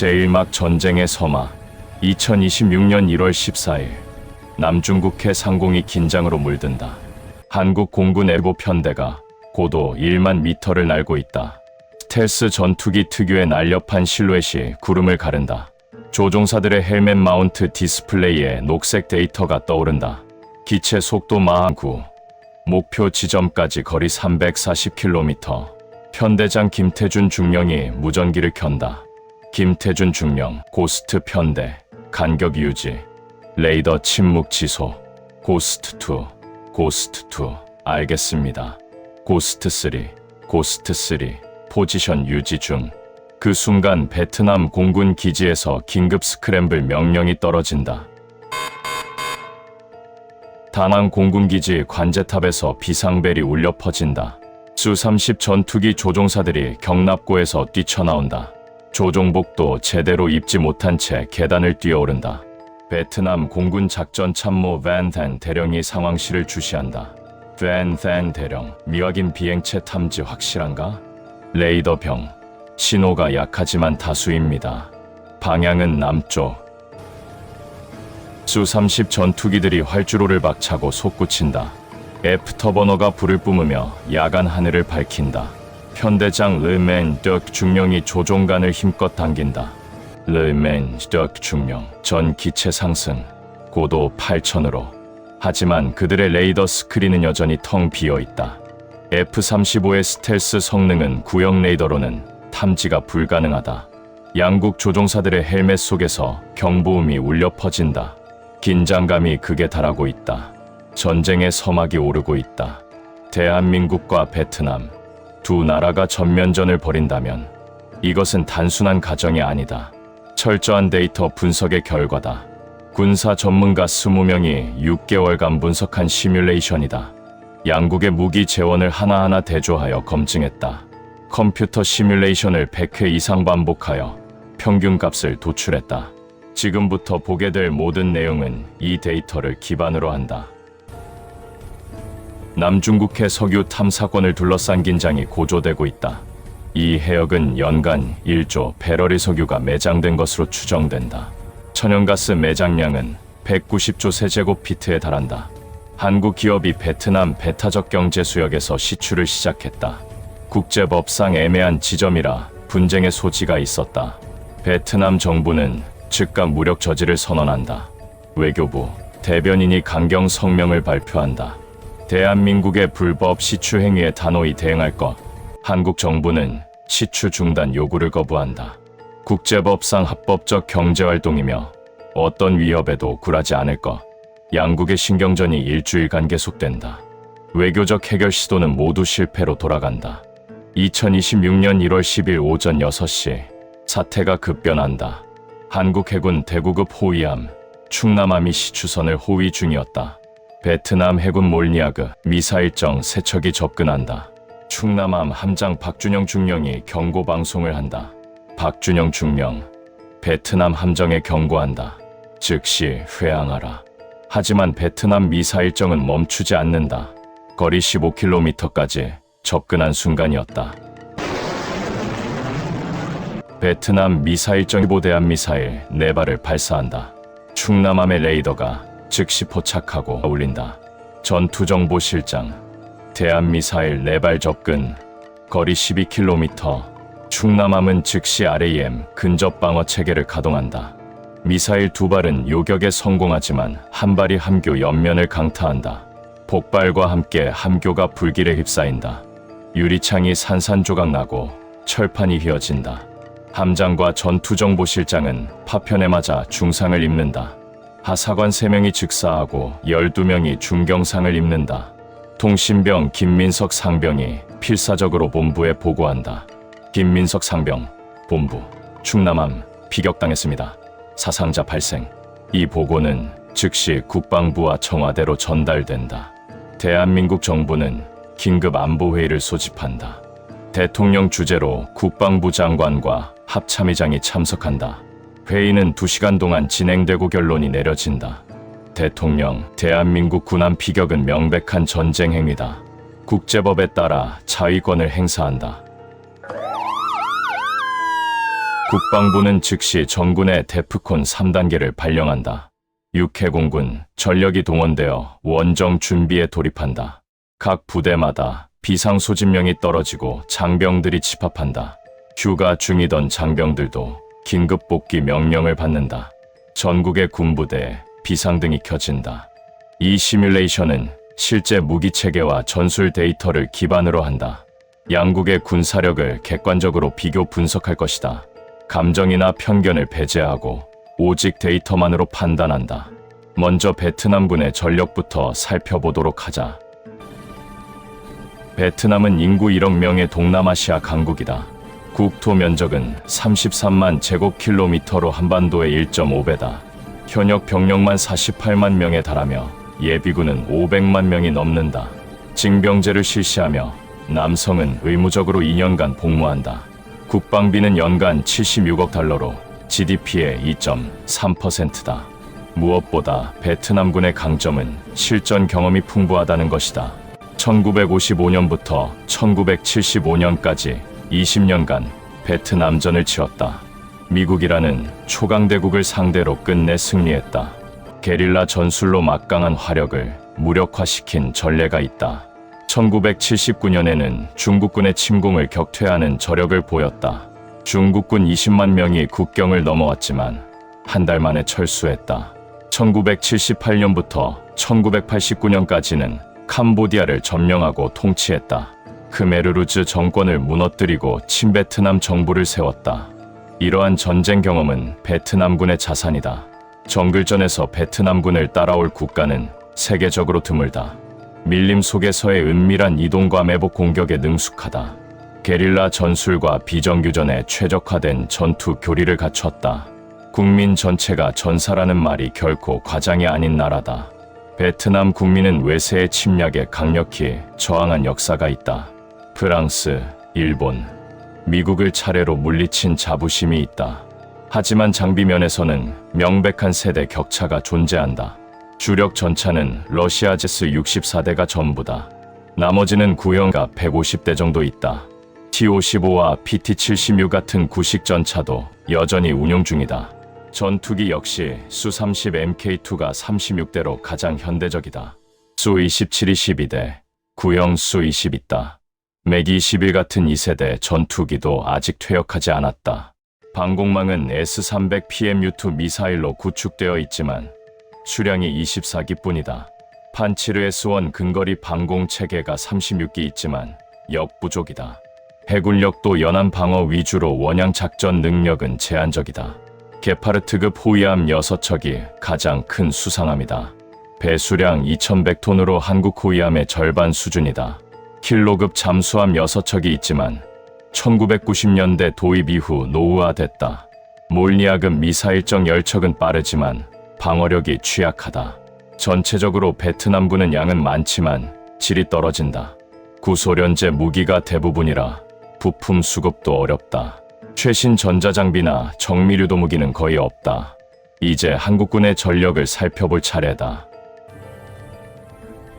제1막 전쟁의 서막 2026년 1월 14일 남중국해 상공이 긴장으로 물든다. 한국 공군 에보 편대가 고도 1만 미터를 날고 있다. 스텔스 전투기 특유의 날렵한 실루엣이 구름을 가른다. 조종사들의 헬멧 마운트 디스플레이에 녹색 데이터가 떠오른다. 기체 속도 마하 9, 목표 지점까지 거리 340km. 편대장 김태준 중령이 무전기를 켠다. 김태준 중령, 고스트 편대, 간격 유지, 레이더 침묵 지소, 고스트 2, 고스트 2, 알겠습니다. 고스트 3, 고스트 3, 포지션 유지 중. 그 순간 베트남 공군 기지에서 긴급 스크램블 명령이 떨어진다. 다낭 공군기지 관제탑에서 비상벨이 울려 퍼진다. 수-30 전투기 조종사들이 경납고에서 뛰쳐나온다. 조종복도 제대로 입지 못한 채 계단을 뛰어오른다. 베트남 공군 작전 참모 밴 댄 대령이 상황실을 주시한다. 밴 댄 대령, 미확인 비행체 탐지 확실한가? 레이더병, 신호가 약하지만 다수입니다. 방향은 남쪽. 수-30 전투기들이 활주로를 박차고 솟구친다. 애프터버너가 불을 뿜으며 야간 하늘을 밝힌다. 편대장 르맨 덕 중령이 조종관을 힘껏 당긴다. 르맨 덕 중령, 전 기체 상승, 고도 8,000으로. 하지만 그들의 레이더 스크린은 여전히 텅 비어있다. F-35의 스텔스 성능은 구형 레이더로는 탐지가 불가능하다. 양국 조종사들의 헬멧 속에서 경보음이 울려 퍼진다. 긴장감이 극에 달하고 있다. 전쟁의 서막이 오르고 있다. 대한민국과 베트남, 두 나라가 전면전을 벌인다면 이것은 단순한 가정이 아니다. 철저한 데이터 분석의 결과다. 군사 전문가 20명이 6개월간 분석한 시뮬레이션이다. 양국의 무기 재원을 하나하나 대조하여 검증했다. 컴퓨터 시뮬레이션을 100회 이상 반복하여 평균값을 도출했다. 지금부터 보게 될 모든 내용은 이 데이터를 기반으로 한다. 남중국해 석유 탐사권을 둘러싼 긴장이 고조되고 있다. 이 해역은 연간 1조 배럴의 석유가 매장된 것으로 추정된다. 천연가스 매장량은 190조 세제곱피트에 달한다. 한국 기업이 베트남 배타적 경제 수역에서 시추를 시작했다. 국제법상 애매한 지점이라 분쟁의 소지가 있었다. 베트남 정부는 즉각 무력 저지를 선언한다. 외교부 대변인이 강경 성명을 발표한다. 대한민국의 불법 시추 행위에 단호히 대응할 것. 한국 정부는 시추 중단 요구를 거부한다. 국제법상 합법적 경제활동이며 어떤 위협에도 굴하지 않을 것. 양국의 신경전이 일주일간 계속된다. 외교적 해결 시도는 모두 실패로 돌아간다. 2026년 1월 10일 오전 6시 사태가 급변한다. 한국 해군 대구급 호위함 충남함이 시추선을 호위 중이었다. 베트남 해군 몰니아그 미사일정 세 척이 접근한다. 충남함 함장 박준영 중령이 경고 방송을 한다. 박준영 중령, 베트남 함정에 경고한다. 즉시 회항하라. 하지만 베트남 미사일정은 멈추지 않는다. 거리 15km까지 접근한 순간이었다. 베트남 미사일정 15대함 미사일 4발을 발사한다. 충남함의 레이더가 즉시 포착하고 울린다. 전투정보실장, 대함미사일 4발 접근, 거리 12km. 충남함은 즉시 RAM 근접방어 체계를 가동한다. 미사일 2발은 요격에 성공하지만 한 발이 함교 옆면을 강타한다. 폭발과 함께 함교가 불길에 휩싸인다. 유리창이 산산조각 나고 철판이 휘어진다. 함장과 전투정보실장은 파편에 맞아 중상을 입는다. 하사관 3명이 즉사하고 12명이 중경상을 입는다. 통신병 김민석 상병이 필사적으로 본부에 보고한다. 김민석 상병, 본부, 충남함 피격당했습니다. 사상자 발생. 이 보고는 즉시 국방부와 청와대로 전달된다. 대한민국 정부는 긴급 안보회의를 소집한다. 대통령 주재로 국방부 장관과 합참의장이 참석한다. 회의는 2시간 동안 진행되고 결론이 내려진다. 대통령, 대한민국 군함 피격은 명백한 전쟁 행위다. 국제법에 따라 자위권을 행사한다. 국방부는 즉시 전군의 데프콘 3단계를 발령한다. 육해공군 전력이 동원되어 원정 준비에 돌입한다. 각 부대마다 비상소집령이 떨어지고 장병들이 집합한다. 휴가 중이던 장병들도 긴급 복귀 명령을 받는다. 전국의 군부대에 비상등이 켜진다. 이 시뮬레이션은 실제 무기체계와 전술 데이터를 기반으로 한다. 양국의 군사력을 객관적으로 비교 분석할 것이다. 감정이나 편견을 배제하고 오직 데이터만으로 판단한다. 먼저 베트남군의 전력부터 살펴보도록 하자. 베트남은 인구 1억 명의 동남아시아 강국이다. 국토 면적은 33만 제곱킬로미터로 한반도의 1.5배다. 현역 병력만 48만 명에 달하며 예비군은 500만 명이 넘는다. 징병제를 실시하며 남성은 의무적으로 2년간 복무한다. 국방비는 연간 76억 달러로 GDP의 2.3%다. 무엇보다 베트남군의 강점은 실전 경험이 풍부하다는 것이다. 1955년부터 1975년까지 20년간 베트남전을 치렀다. 미국이라는 초강대국을 상대로 끝내 승리했다. 게릴라 전술로 막강한 화력을 무력화시킨 전례가 있다. 1979년에는 중국군의 침공을 격퇴하는 저력을 보였다. 중국군 20만 명이 국경을 넘어왔지만 한 달 만에 철수했다. 1978년부터 1989년까지는 캄보디아를 점령하고 통치했다. 크메르루즈 정권을 무너뜨리고 친베트남 정부를 세웠다. 이러한 전쟁 경험은 베트남군의 자산이다. 정글전에서 베트남군을 따라올 국가는 세계적으로 드물다. 밀림 속에서의 은밀한 이동과 매복 공격에 능숙하다. 게릴라 전술과 비정규전에 최적화된 전투 교리를 갖췄다. 국민 전체가 전사라는 말이 결코 과장이 아닌 나라다. 베트남 국민은 외세의 침략에 강력히 저항한 역사가 있다. 프랑스, 일본, 미국을 차례로 물리친 자부심이 있다. 하지만 장비 면에서는 명백한 세대 격차가 존재한다. 주력 전차는 러시아 제스 64대가 전부다. 나머지는 구형가 150대 정도 있다. T-55와 PT-76 같은 구식 전차도 여전히 운용 중이다. 전투기 역시 수-30 MK2가 36대로 가장 현대적이다. 수-27이 12대, 구형 수-20 있다. 맥이 21 같은 2세대 전투기도 아직 퇴역하지 않았다. 방공망은 S-300PMU-2 미사일로 구축되어 있지만 수량이 24기뿐이다. 판치르 S-1 근거리 방공 체계가 36기 있지만 역부족이다. 해군력도 연안 방어 위주로 원양 작전 능력은 제한적이다. 게파르트급 호위함 6척이 가장 큰 수상함이다. 배수량 2100톤으로 한국 호위함의 절반 수준이다. 킬로급 잠수함 6척이 있지만 1990년대 도입 이후 노후화됐다. 몰니아급 미사일정 10척은 빠르지만 방어력이 취약하다. 전체적으로 베트남군은 양은 많지만 질이 떨어진다. 구소련제 무기가 대부분이라 부품 수급도 어렵다. 최신 전자장비나 정밀유도 무기는 거의 없다. 이제 한국군의 전력을 살펴볼 차례다.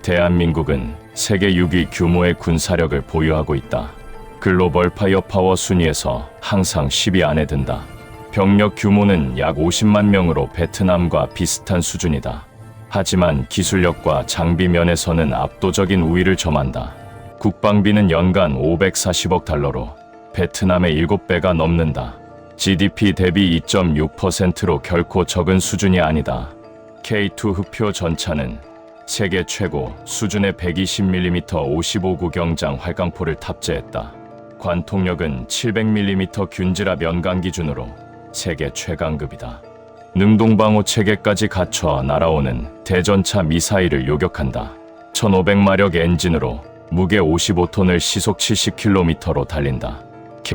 대한민국은 세계 6위 규모의 군사력을 보유하고 있다. 글로벌 파이어파워 순위에서 항상 10위 안에 든다. 병력 규모는 약 50만 명으로 베트남과 비슷한 수준이다. 하지만 기술력과 장비 면에서는 압도적인 우위를 점한다. 국방비는 연간 540억 달러로 베트남의 7배가 넘는다. GDP 대비 2.6%로 결코 적은 수준이 아니다. K2 흑표 전차는 세계 최고 수준의 120mm 55구경장 활강포를 탑재했다. 관통력은 700mm 균질압 연강 기준으로 세계 최강급이다. 능동방호 체계까지 갖춰 날아오는 대전차 미사일을 요격한다. 1500마력 엔진으로 무게 55톤을 시속 70km로 달린다.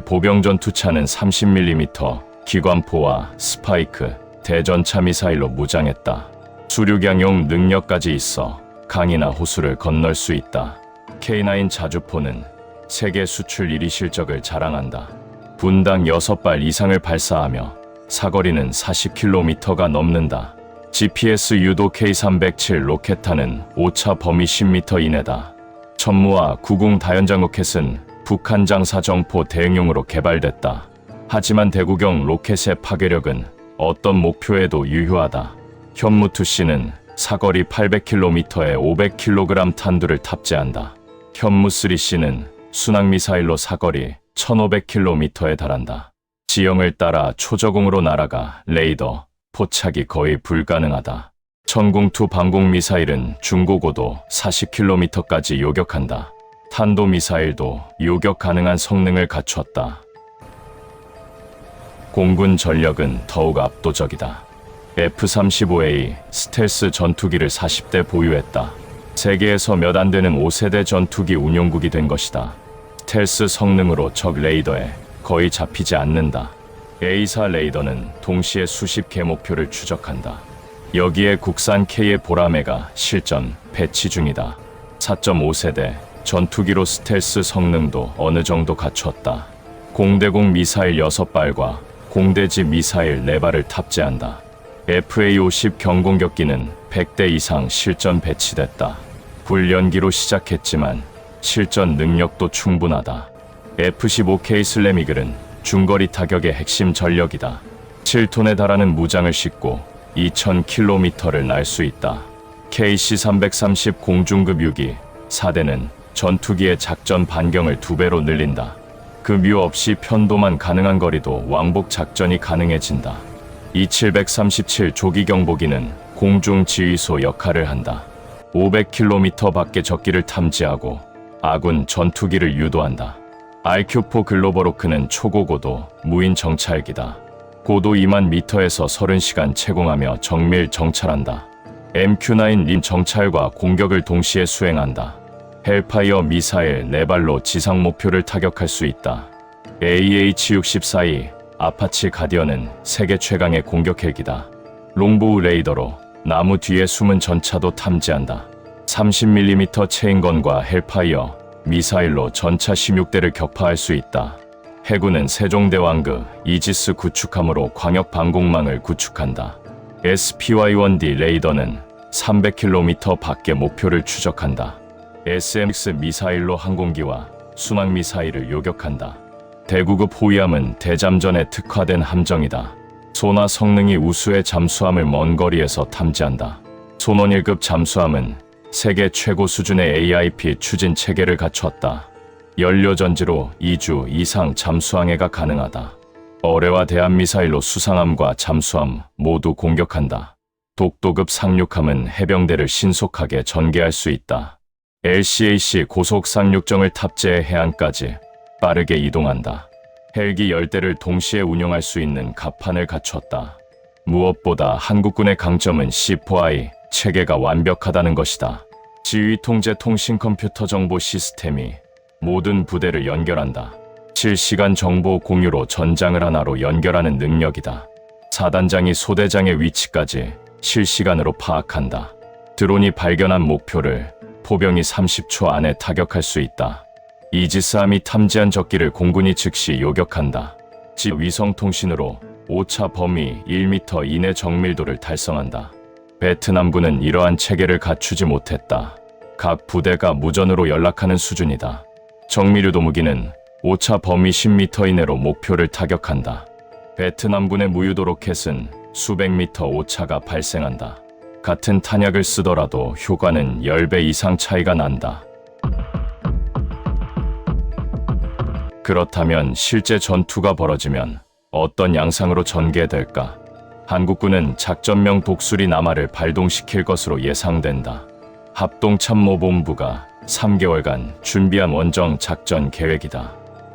보병 전투차는 30mm 기관포와 스파이크, 대전차 미사일로 무장했다. 수륙양용 능력까지 있어 강이나 호수를 건널 수 있다. K9 자주포는 세계 수출 1위 실적을 자랑한다. 분당 6발 이상을 발사하며 사거리는 40km가 넘는다. GPS 유도 K307 로켓탄은 오차 범위 10m 이내다. 천무와 구궁 다연장 로켓은 북한 장사정포 대응용으로 개발됐다. 하지만 대구경 로켓의 파괴력은 어떤 목표에도 유효하다. 현무2C는 사거리 800km에 500kg 탄두를 탑재한다. 현무3C는 순항미사일로 사거리 1500km에 달한다. 지형을 따라 초저공으로 날아가 레이더, 포착이 거의 불가능하다. 천궁2 방공미사일은 중고고도 40km까지 요격한다. 탄도미사일도 요격 가능한 성능을 갖췄다. 공군 전력은 더욱 압도적이다. F-35A 스텔스 전투기를 40대 보유했다. 세계에서 몇 안 되는 5세대 전투기 운용국이 된 것이다. 스텔스 성능으로 적 레이더에 거의 잡히지 않는다. A4 레이더는 동시에 수십 개 목표를 추적한다. 여기에 국산 K의 보라매가 실전 배치 중이다. 4.5세대 전투기로 스텔스 성능도 어느 정도 갖췄다. 공대공 미사일 6발과 공대지 미사일 4발을 탑재한다. FA-50 경공격기는 100대 이상 실전 배치됐다. 불연기로 시작했지만 실전 능력도 충분하다. F-15K 슬래미글은 중거리 타격의 핵심 전력이다. 7톤에 달하는 무장을 싣고 2000km를 날 수 있다. KC-330 공중급 6기 4대는 전투기의 작전 반경을 2배로 늘린다. 급유 없이 편도만 가능한 거리도 왕복 작전이 가능해진다. E-737 조기경보기는 공중지휘소 역할을 한다. 500km 밖의 적기를 탐지하고 아군 전투기를 유도한다. RQ-4 글로버로크는 초고고도 무인 정찰기다. 고도 2만 미터에서 30시간 채공하며 정밀 정찰한다. MQ-9 림 정찰과 공격을 동시에 수행한다. 헬파이어 미사일 4발로 지상 목표를 타격할 수 있다. AH-64E 아파치 가디언은 세계 최강의 공격 헬기다. 롱보우 레이더로 나무 뒤에 숨은 전차도 탐지한다. 30mm 체인건과 헬파이어 미사일로 전차 16대를 격파할 수 있다. 해군은 세종대왕급 이지스 구축함으로 광역 방공망을 구축한다. SPY-1D 레이더는 300km 밖의 목표를 추적한다. SMX 미사일로 항공기와 순항 미사일을 요격한다. 대구급 호위함은 대잠전에 특화된 함정이다. 소나 성능이 우수의 잠수함을 먼 거리에서 탐지한다. 손원 1급 잠수함은 세계 최고 수준의 AIP 추진 체계를 갖췄다. 연료전지로 2주 이상 잠수항해가 가능하다. 어뢰와 대함미사일로 수상함과 잠수함 모두 공격한다. 독도급 상륙함은 해병대를 신속하게 전개할 수 있다. LCAC 고속 상륙정을 탑재해 해안까지 빠르게 이동한다. 헬기 10대를 동시에 운용할 수 있는 갑판을 갖췄다. 무엇보다 한국군의 강점은 C4I 체계가 완벽하다는 것이다. 지휘통제 통신 컴퓨터 정보 시스템이 모든 부대를 연결한다. 실시간 정보 공유로 전장을 하나로 연결하는 능력이다. 사단장이 소대장의 위치까지 실시간으로 파악한다. 드론이 발견한 목표를 포병이 30초 안에 타격할 수 있다. 이지스함이 탐지한 적기를 공군이 즉시 요격한다. 위성통신으로 오차 범위 1m 이내 정밀도를 달성한다. 베트남군은 이러한 체계를 갖추지 못했다. 각 부대가 무전으로 연락하는 수준이다. 정밀유도 무기는 오차 범위 10m 이내로 목표를 타격한다. 베트남군의 무유도 로켓은 수백 미터 오차가 발생한다. 같은 탄약을 쓰더라도 효과는 10배 이상 차이가 난다. 그렇다면 실제 전투가 벌어지면 어떤 양상으로 전개될까? 한국군은 작전명 독수리 남하를 발동시킬 것으로 예상된다. 합동참모본부가 3개월간 준비한 원정 작전 계획이다.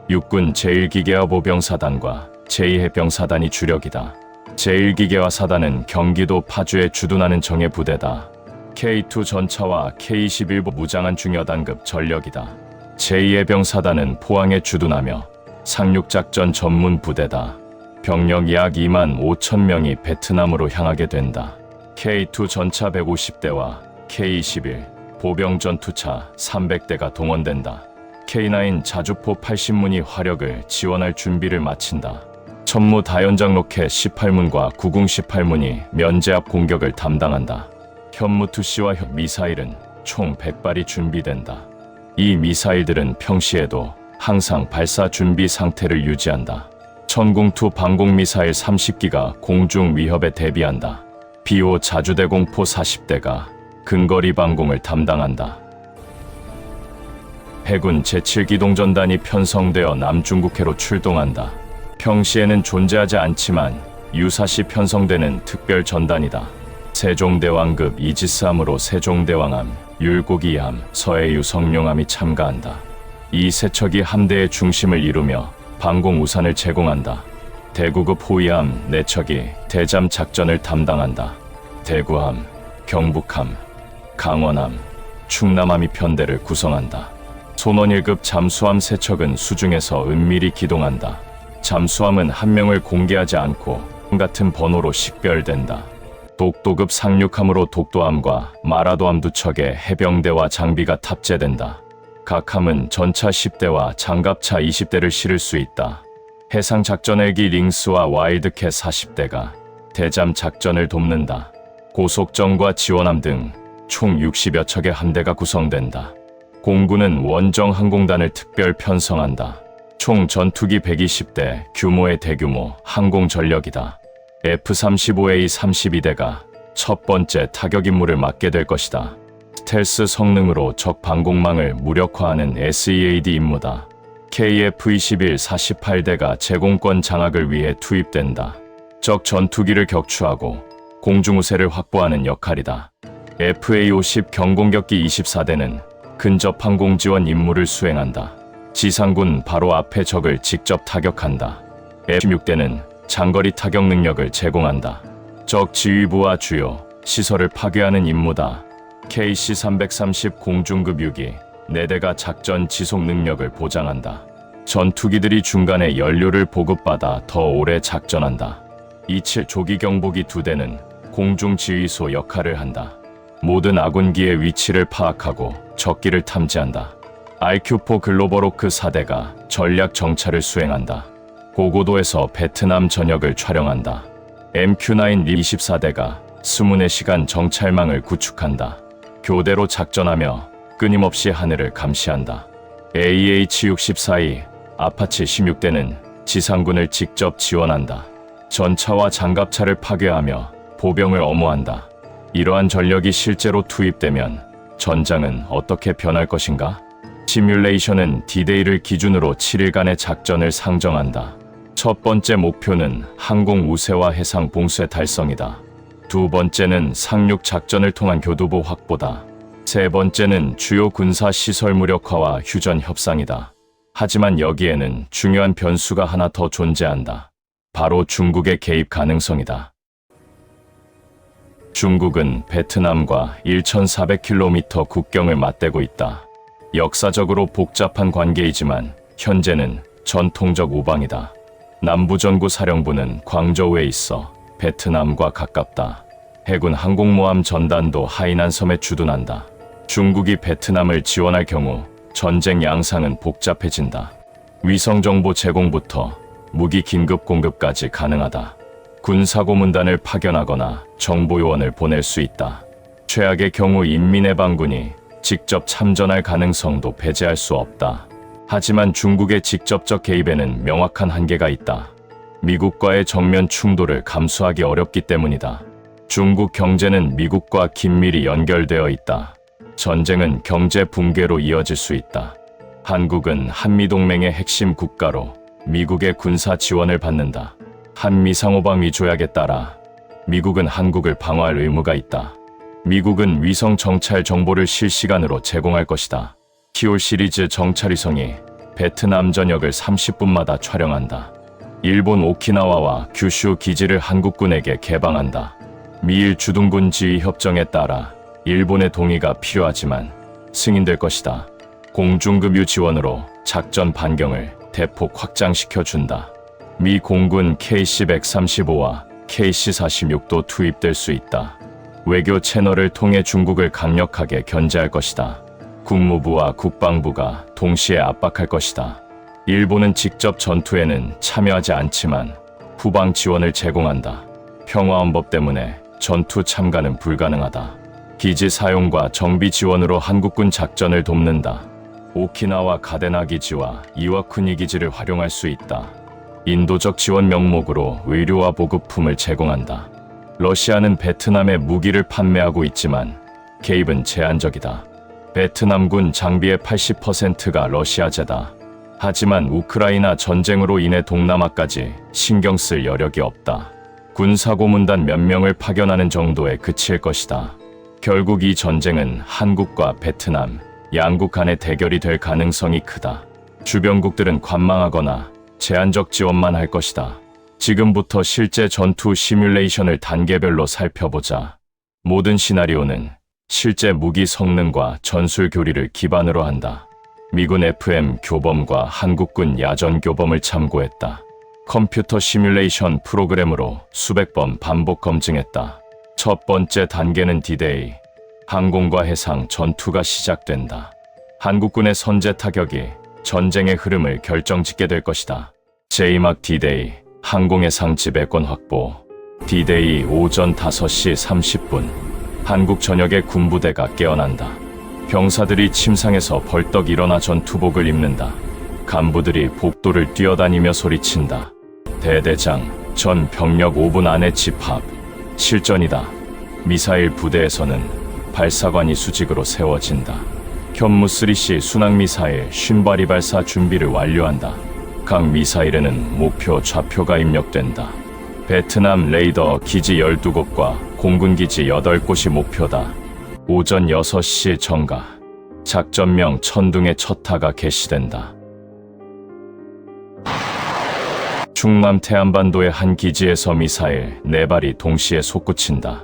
육군 제1기계화보병사단과 제2해병사단이 주력이다. 제1기계화사단은 경기도 파주에 주둔하는 정예부대다. K2 전차와 K21보 무장한 중여단급 전력이다. 제2해병사단은 포항에 주둔하며 상륙작전 전문 부대다. 병력 약 2만 5천 명이 베트남으로 향하게 된다. K2 전차 150대와 K21 보병 전투차 300대가 동원된다. K9 자주포 80문이 화력을 지원할 준비를 마친다. 천무 다연장 로켓 18문과 구궁 18문이 면제압 공격을 담당한다. 현무2C와 미사일은 총 100발이 준비된다. 이 미사일들은 평시에도 항상 발사 준비 상태를 유지한다. 천궁2 방공미사일 30기가 공중 위협에 대비한다. B5 자주대공포 40대가 근거리 방공을 담당한다. 해군 제7기동전단이 편성되어 남중국해로 출동한다. 평시에는 존재하지 않지만 유사시 편성되는 특별전단이다. 세종대왕급 이지스함으로 세종대왕함, 율곡이함, 서해유 성룡함이 참가한다. 이 세척이 함대의 중심을 이루며 방공우산을 제공한다. 대구급 호위함 4척이 대잠 작전을 담당한다. 대구함, 경북함, 강원함, 충남함이 편대를 구성한다. 손원일급 잠수함 3척은 수중에서 은밀히 기동한다. 잠수함은 한 명을 공개하지 않고 같은 번호로 식별된다. 독도급 상륙함으로 독도함과 마라도함 2척의 해병대와 장비가 탑재된다. 각 함은 전차 10대와 장갑차 20대를 실을 수 있다. 해상작전헬기 링스와 와일드캣 40대가 대잠 작전을 돕는다. 고속정과 지원함 등 총 60여 척의 함대가 구성된다. 공군은 원정항공단을 특별 편성한다. 총 전투기 120대, 규모의 대규모 항공전력이다. F-35A 32대가 첫 번째 타격 임무를 맡게 될 것이다. 스텔스 성능으로 적 방공망을 무력화하는 SEAD 임무다. KF-21 48대가 제공권 장악을 위해 투입된다. 적 전투기를 격추하고 공중우세를 확보하는 역할이다. FA-50 경공격기 24대는 근접 항공 지원 임무를 수행한다. 지상군 바로 앞에 적을 직접 타격한다. F-16대는 장거리 타격 능력을 제공한다. 적 지휘부와 주요 시설을 파괴하는 임무다. KC-330 공중급 6기 4대가 작전 지속 능력을 보장한다. 전투기들이 중간에 연료를 보급받아 더 오래 작전한다. 27 조기경보기 2대는 공중지휘소 역할을 한다. 모든 아군기의 위치를 파악하고 적기를 탐지한다. RQ-4 글로벌호크 4대가 전략 정찰을 수행한다. 고고도에서 베트남 전역을 촬영한다. MQ-9 24대가 24시간 정찰망을 구축한다. 교대로 작전하며 끊임없이 하늘을 감시한다. AH-64E 아파치 16대는 지상군을 직접 지원한다. 전차와 장갑차를 파괴하며 보병을 엄호한다. 이러한 전력이 실제로 투입되면 전장은 어떻게 변할 것인가? 시뮬레이션은 D-Day를 기준으로 7일간의 작전을 상정한다. 첫 번째 목표는 항공 우세와 해상 봉쇄 달성이다. 두 번째는 상륙 작전을 통한 교두보 확보다. 세 번째는 주요 군사 시설 무력화와 휴전 협상이다. 하지만 여기에는 중요한 변수가 하나 더 존재한다. 바로 중국의 개입 가능성이다. 중국은 베트남과 1,400km 국경을 맞대고 있다. 역사적으로 복잡한 관계이지만 현재는 전통적 우방이다. 남부전구 사령부는 광저우에 있어 베트남과 가깝다. 해군 항공모함 전단도 하이난 섬에 주둔한다. 중국이 베트남을 지원할 경우 전쟁 양상은 복잡해진다. 위성정보 제공부터 무기 긴급 공급까지 가능하다. 군사고문단을 파견하거나 정보요원을 보낼 수 있다. 최악의 경우 인민해방군이 직접 참전할 가능성도 배제할 수 없다. 하지만 중국의 직접적 개입에는 명확한 한계가 있다. 미국과의 정면 충돌을 감수하기 어렵기 때문이다. 중국 경제는 미국과 긴밀히 연결되어 있다. 전쟁은 경제 붕괴로 이어질 수 있다. 한국은 한미동맹의 핵심 국가로 미국의 군사 지원을 받는다. 한미상호방위 조약에 따라 미국은 한국을 방어할 의무가 있다. 미국은 위성 정찰 정보를 실시간으로 제공할 것이다. 키올 시리즈 정찰위성이 베트남 전역을 30분마다 촬영한다. 일본 오키나와와 규슈 기지를 한국군에게 개방한다. 미일 주둔군 지휘 협정에 따라 일본의 동의가 필요하지만 승인될 것이다. 공중급유 지원으로 작전 반경을 대폭 확장시켜준다. 미 공군 KC-135와 KC-46도 투입될 수 있다. 외교 채널을 통해 중국을 강력하게 견제할 것이다. 국무부와 국방부가 동시에 압박할 것이다. 일본은 직접 전투에는 참여하지 않지만 후방 지원을 제공한다. 평화헌법 때문에 전투 참가는 불가능하다. 기지 사용과 정비 지원으로 한국군 작전을 돕는다. 오키나와 가데나 기지와 이와쿠니 기지를 활용할 수 있다. 인도적 지원 명목으로 의료와 보급품을 제공한다. 러시아는 베트남에 무기를 판매하고 있지만 개입은 제한적이다. 베트남군 장비의 80%가 러시아제다. 하지만 우크라이나 전쟁으로 인해 동남아까지 신경 쓸 여력이 없다. 군사고문단 몇 명을 파견하는 정도에 그칠 것이다. 결국 이 전쟁은 한국과 베트남, 양국 간의 대결이 될 가능성이 크다. 주변국들은 관망하거나 제한적 지원만 할 것이다. 지금부터 실제 전투 시뮬레이션을 단계별로 살펴보자. 모든 시나리오는 실제 무기 성능과 전술 교리를 기반으로 한다. 미군 FM 교범과 한국군 야전 교범을 참고했다. 컴퓨터 시뮬레이션 프로그램으로 수백 번 반복 검증했다. 첫 번째 단계는 D-Day. 항공과 해상 전투가 시작된다. 한국군의 선제 타격이 전쟁의 흐름을 결정짓게 될 것이다. 제2막 D-Day, 항공해상 지배권 확보. D-Day 오전 5시 30분. 한국 전역의 군부대가 깨어난다. 병사들이 침상에서 벌떡 일어나 전투복을 입는다. 간부들이 복도를 뛰어다니며 소리친다. 대대장, 전 병력 5분 안에 집합. 실전이다. 미사일 부대에서는 발사관이 수직으로 세워진다. 현무3C 순항미사일 50발이 발사 준비를 완료한다. 각 미사일에는 목표 좌표가 입력된다. 베트남 레이더 기지 12곳과 공군기지 8곳이 목표다. 오전 6시 정가. 작전명 천둥의 첫 타가 개시된다. 충남 태안반도의 한 기지에서 미사일 4발이 동시에 솟구친다.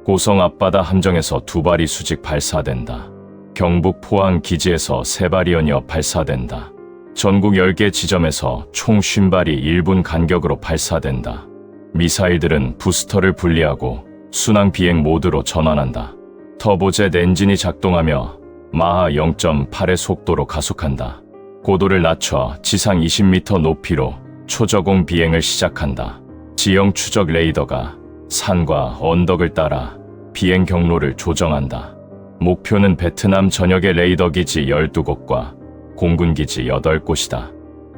고성 앞바다 함정에서 2발이 수직 발사된다. 경북 포항 기지에서 3발이 연이어 발사된다. 전국 10개 지점에서 총 50발이 1분 간격으로 발사된다. 미사일들은 부스터를 분리하고 순항 비행 모드로 전환한다. 터보젯 엔진이 작동하며 마하 0.8의 속도로 가속한다. 고도를 낮춰 지상 20m 높이로 초저공 비행을 시작한다. 지형 추적 레이더가 산과 언덕을 따라 비행 경로를 조정한다. 목표는 베트남 전역의 레이더 기지 12곳과 공군 기지 8곳이다.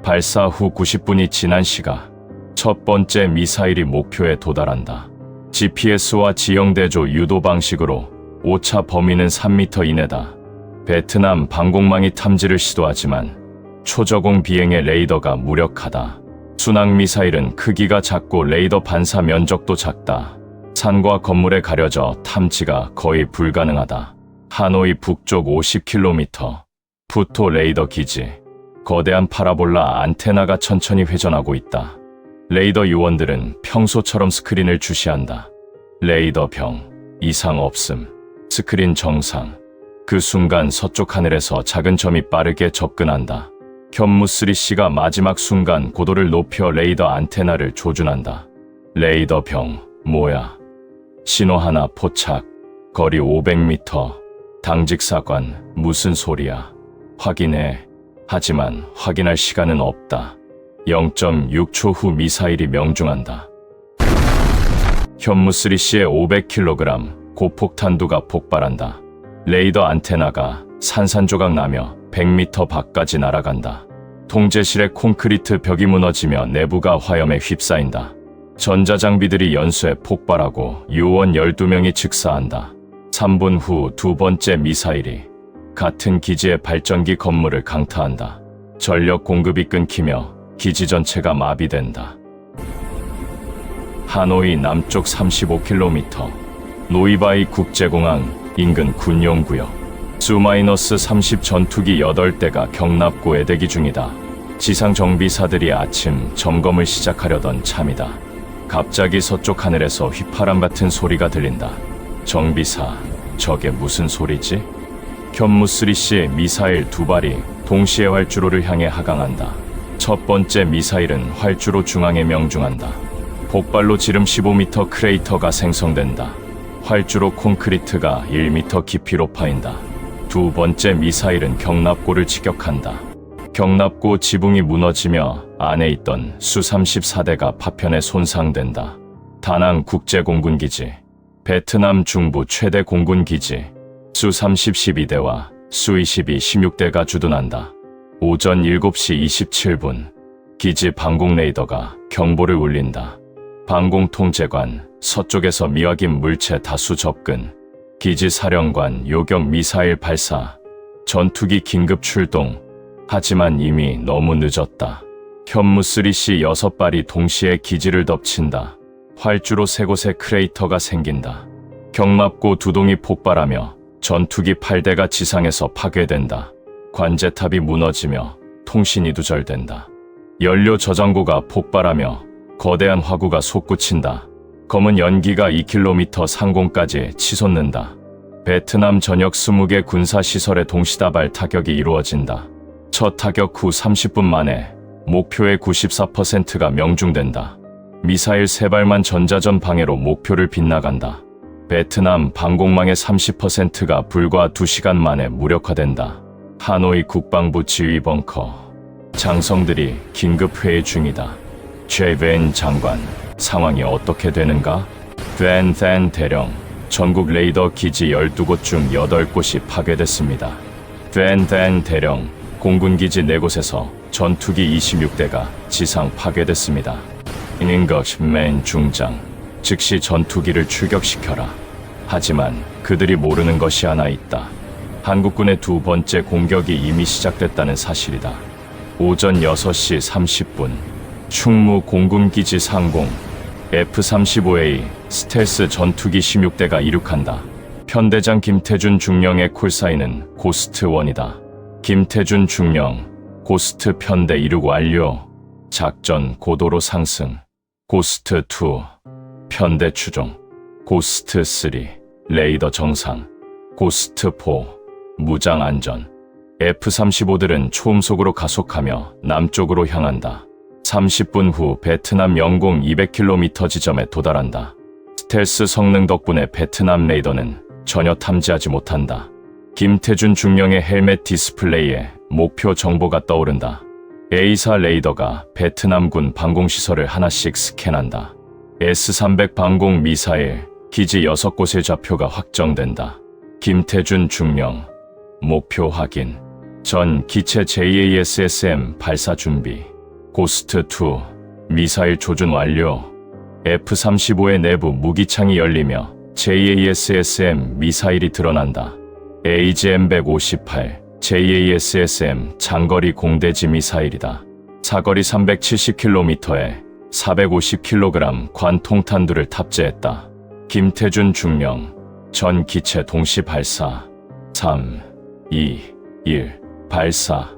발사 후 90분이 지난 시각 첫 번째 미사일이 목표에 도달한다. GPS와 지형 대조 유도 방식으로 오차 범위는 3m 이내다. 베트남 방공망이 탐지를 시도하지만 초저공 비행의 레이더가 무력하다. 순항 미사일은 크기가 작고 레이더 반사 면적도 작다. 산과 건물에 가려져 탐지가 거의 불가능하다. 하노이 북쪽 50km. 푸토 레이더 기지. 거대한 파라볼라 안테나가 천천히 회전하고 있다. 레이더 요원들은 평소처럼 스크린을 주시한다. 레이더 병. 이상 없음. 스크린 정상. 그 순간 서쪽 하늘에서 작은 점이 빠르게 접근한다. 현무3C가 마지막 순간 고도를 높여 레이더 안테나를 조준한다. 레이더 병. 뭐야? 신호 하나 포착. 거리 500m. 당직사관. 무슨 소리야? 확인해. 하지만 확인할 시간은 없다. 0.6초 후 미사일이 명중한다. 현무3C의 500kg 고폭탄두가 폭발한다. 레이더 안테나가 산산조각 나며 100m 밖까지 날아간다. 통제실의 콘크리트 벽이 무너지며 내부가 화염에 휩싸인다. 전자장비들이 연쇄 폭발하고 요원 12명이 즉사한다. 3분 후 두 번째 미사일이 같은 기지의 발전기 건물을 강타한다. 전력 공급이 끊기며 기지 전체가 마비된다. 하노이 남쪽 35km. 노이바이 국제공항 인근 군용구역. 수-30 전투기 8대가 경납고에 대기 중이다. 지상 정비사들이 아침 점검을 시작하려던 참이다. 갑자기 서쪽 하늘에서 휘파람 같은 소리가 들린다. 정비사, 저게 무슨 소리지? 현무3C 미사일 2발이 동시에 활주로를 향해 하강한다. 첫 번째 미사일은 활주로 중앙에 명중한다. 폭발로 지름 15m 크레이터가 생성된다. 활주로 콘크리트가 1m 깊이로 파인다. 두 번째 미사일은 경납고를 직격한다. 경납고 지붕이 무너지며 안에 있던 수-34대가 파편에 손상된다. 다낭 국제공군기지. 베트남 중부 최대 공군기지. 수-30 12대와 수-22 16대가 주둔한다. 오전 7시 27분. 기지 방공 레이더가 경보를 울린다. 방공 통제관, 서쪽에서 미확인 물체 다수 접근, 기지 사령관 요격 미사일 발사, 전투기 긴급 출동. 하지만 이미 너무 늦었다. 현무 3C 6발이 동시에 기지를 덮친다. 활주로 3곳에 크레이터가 생긴다. 경납고 2동이 폭발하며 전투기 8대가 지상에서 파괴된다. 관제탑이 무너지며 통신이 두절된다. 연료 저장고가 폭발하며 거대한 화구가 솟구친다. 검은 연기가 2km 상공까지 치솟는다. 베트남 전역 20개 군사시설의 동시다발 타격이 이루어진다. 첫 타격 후 30분 만에 목표의 94%가 명중된다. 미사일 3발만 전자전 방해로 목표를 빗나간다. 베트남 방공망의 30%가 불과 2시간 만에 무력화된다. 하노이 국방부 지휘 벙커. 장성들이 긴급 회의 중이다. 최벤 장관, 상황이 어떻게 되는가? 벤 대령, 전국 레이더 기지 12곳 중 8곳이 파괴됐습니다. 벤 대령, 공군기지 4곳에서 전투기 26대가 지상 파괴됐습니다. 인것맨 중장, 즉시 전투기를 출격시켜라. 하지만 그들이 모르는 것이 하나 있다. 한국군의 2번째 공격이 이미 시작됐다는 사실이다. 오전 6시 30분, 충무 공군기지 상공, F-35A 스텔스 전투기 16대가 이륙한다. 편대장 김태준 중령의 콜사인은 고스트1이다. 김태준 중령, 고스트 편대 이륙 완료. 작전 고도로 상승. 고스트2, 편대 추종. 고스트3, 레이더 정상. 고스트4, 무장 안전. F-35들은 초음속으로 가속하며 남쪽으로 향한다. 30분 후 베트남 영공 200km 지점에 도달한다. 스텔스 성능 덕분에 베트남 레이더는 전혀 탐지하지 못한다. 김태준 중령의 헬멧 디스플레이에 목표 정보가 떠오른다. A4 레이더가 베트남군 방공시설을 하나씩 스캔한다. S-300 방공 미사일, 기지 6곳의 좌표가 확정된다. 김태준 중령, 목표 확인. 전 기체 JASSM 발사 준비. 고스트2, 미사일 조준 완료. F-35의 내부 무기창이 열리며 JASSM 미사일이 드러난다. AGM-158, JASSM 장거리 공대지 미사일이다. 사거리 370km에 450kg 관통탄두를 탑재했다. 김태준 중령, 전 기체 동시 발사. 3, 2, 1, 발사.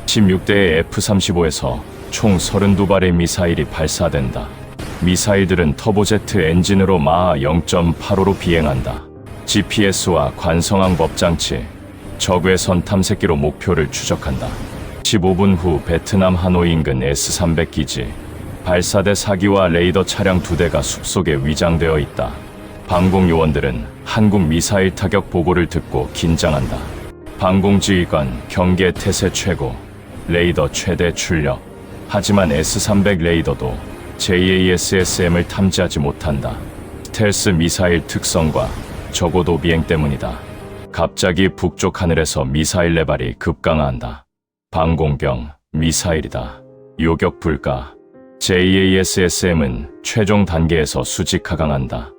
16대의 F-35에서 총 32발의 미사일이 발사된다. 미사일들은 터보제트 엔진으로 마하 0.85로 비행한다. GPS와 관성항 법장치, 적외 선 탐색기로 목표를 추적한다. 15분 후 베트남 하노이 인근 S-300 기지. 발사대 사기와 레이더 차량 2대가 숲속에 위장되어 있다. 방공요원들은 한국 미사일 타격 보고를 듣고 긴장한다. 방공지휘관 경계 태세 최고, 레이더 최대 출력. 하지만 S-300 레이더도 JASSM을 탐지하지 못한다. 스텔스 미사일 특성과 저고도 비행 때문이다. 갑자기 북쪽 하늘에서 미사일 레발이 급강화한다. 방공병, 미사일이다. 요격 불가. JASSM은 최종 단계에서 수직 하강한다.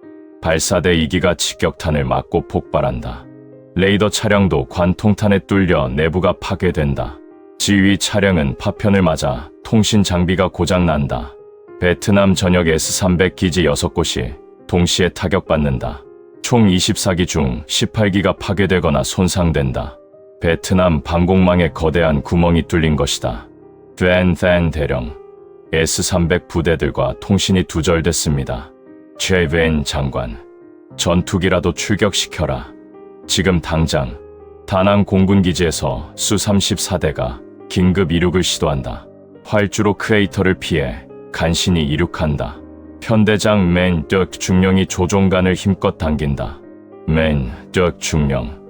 발사대 2기가 직격탄을 맞고 폭발한다. 레이더 차량도 관통탄에 뚫려 내부가 파괴된다. 지휘 차량은 파편을 맞아 통신 장비가 고장난다. 베트남 전역 S-300 기지 6곳이 동시에 타격받는다. 총 24기 중 18기가 파괴되거나 손상된다. 베트남 방공망에 거대한 구멍이 뚫린 것이다. 벤 대령, S-300 부대들과 통신이 두절됐습니다. 최벤 장관, 전투기라도 출격시켜라. 지금 당장 다낭 공군기지에서 수-34대가 긴급 이륙을 시도한다. 활주로 크레이터를 피해 간신히 이륙한다. 편대장 맨 중령이 조종관을 힘껏 당긴다. 맨 중령,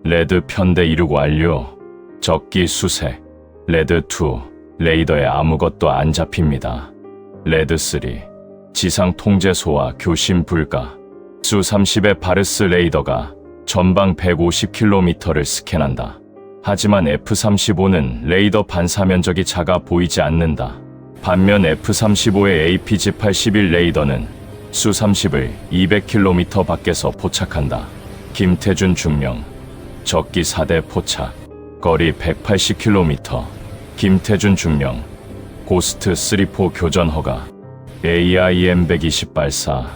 레드 편대 이륙 완료. 적기 수색. 레드2, 레이더에 아무것도 안 잡힙니다. 레드3, 지상 통제소와 교신 불가. 수-30의 바르스 레이더가 전방 150km를 스캔한다. 하지만 F-35는 레이더 반사 면적이 작아 보이지 않는다. 반면 F-35의 APG-81 레이더는 수-30을 200km 밖에서 포착한다. 김태준 중령, 적기 4대 포착, 거리 180km. 김태준 중령, 고스트 3-4 교전 허가, AIM-120 발사,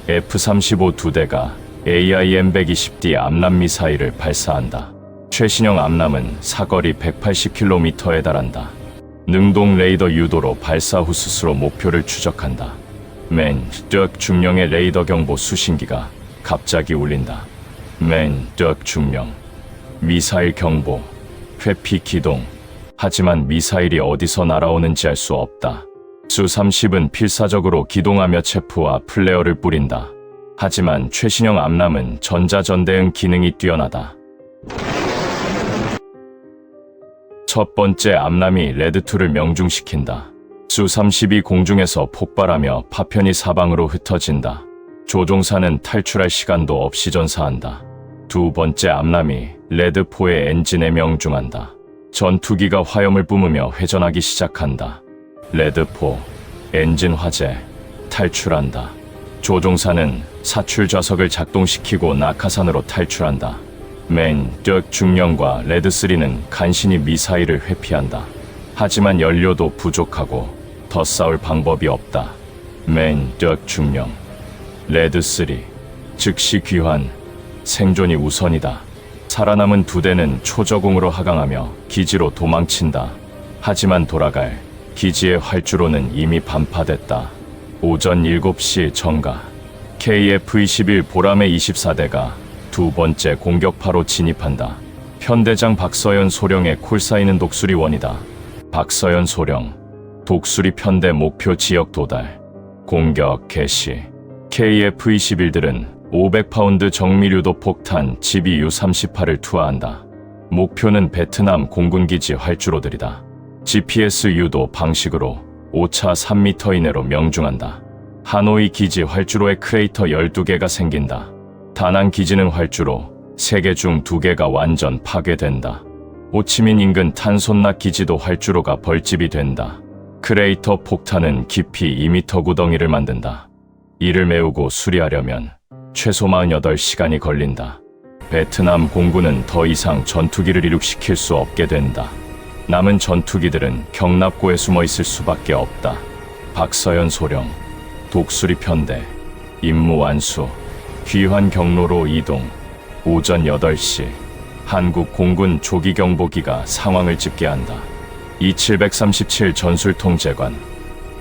F-35 2대가 AIM-120D 암람 미사일을 발사한다. 최신형 암람은 사거리 180km에 달한다. 능동 레이더 유도로 발사 후 스스로 목표를 추적한다. 맨-덕 중령의 레이더 경보 수신기가 갑자기 울린다. 맨-덕 중령, 미사일 경보, 회피 기동. 하지만 미사일이 어디서 날아오는지 알 수 없다. 수-30은 필사적으로 기동하며 체프와 플레어를 뿌린다. 하지만 최신형 암람은 전자전대응 기능이 뛰어나다. 첫 번째 암람이 레드2를 명중시킨다. 수-30이 공중에서 폭발하며 파편이 사방으로 흩어진다. 조종사는 탈출할 시간도 없이 전사한다. 두 번째 암람이 레드4의 엔진에 명중한다. 전투기가 화염을 뿜으며 회전하기 시작한다. 레드4, 엔진 화재, 탈출한다. 조종사는 사출 좌석을 작동시키고 낙하산으로 탈출한다. 맨-덕 중령과 레드3는 간신히 미사일을 회피한다. 하지만 연료도 부족하고 더 싸울 방법이 없다. 맨-덕 중령, 레드3, 즉시 귀환, 생존이 우선이다. 살아남은 두 대는 초저공으로 하강하며 기지로 도망친다. 하지만 돌아갈 기지의 활주로는 이미 반파됐다. 오전 7시 정가, KF-21 보람의 24대가 두 번째 공격파로 진입한다. 편대장 박서연 소령의 콜사인은 독수리원이다. 박서연 소령, 독수리 편대 목표 지역 도달, 공격 개시. KF-21들은 500파운드 정밀유도 폭탄 GBU-38을 투하한다. 목표는 베트남 공군기지 활주로들이다. GPS 유도 방식으로 오차 3m 이내로 명중한다. 하노이 기지 활주로에 크레이터 12개가 생긴다. 다낭 기지는 활주로 3개 중 2개가 완전 파괴된다. 호치민 인근 탄손낙 기지도 활주로가 벌집이 된다. 크레이터 폭탄은 깊이 2m 구덩이를 만든다. 이를 메우고 수리하려면 최소 48시간이 걸린다. 베트남 공군은 더 이상 전투기를 이륙시킬 수 없게 된다. 남은 전투기들은 경납고에 숨어 있을 수밖에 없다. 박서연 소령, 독수리 편대, 임무 완수, 귀환 경로로 이동. 오전 8시, 한국 공군 조기경보기가 상황을 집계한다. E-737 전술통제관,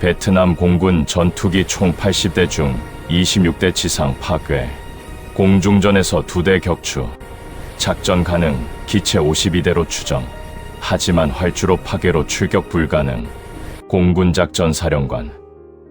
베트남 공군 전투기 총 80대 중 26대 지상 파괴, 공중전에서 2대 격추, 작전 가능, 기체 52대로 추정. 하지만 활주로 파괴로 출격 불가능. 공군작전사령관,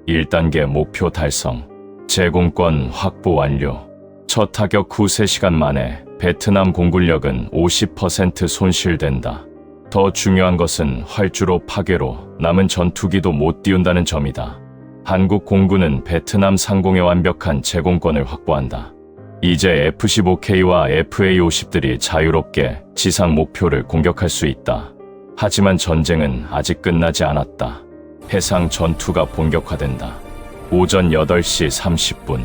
1단계 목표 달성, 제공권 확보 완료. 첫 타격 후 3시간 만에 베트남 공군력은 50% 손실된다. 더 중요한 것은 활주로 파괴로 남은 전투기도 못 띄운다는 점이다. 한국 공군은 베트남 상공의 완벽한 제공권을 확보한다. 이제 F-15K와 FA-50들이 자유롭게 지상 목표를 공격할 수 있다. 하지만 전쟁은 아직 끝나지 않았다. 해상 전투가 본격화된다. 오전 8시 30분,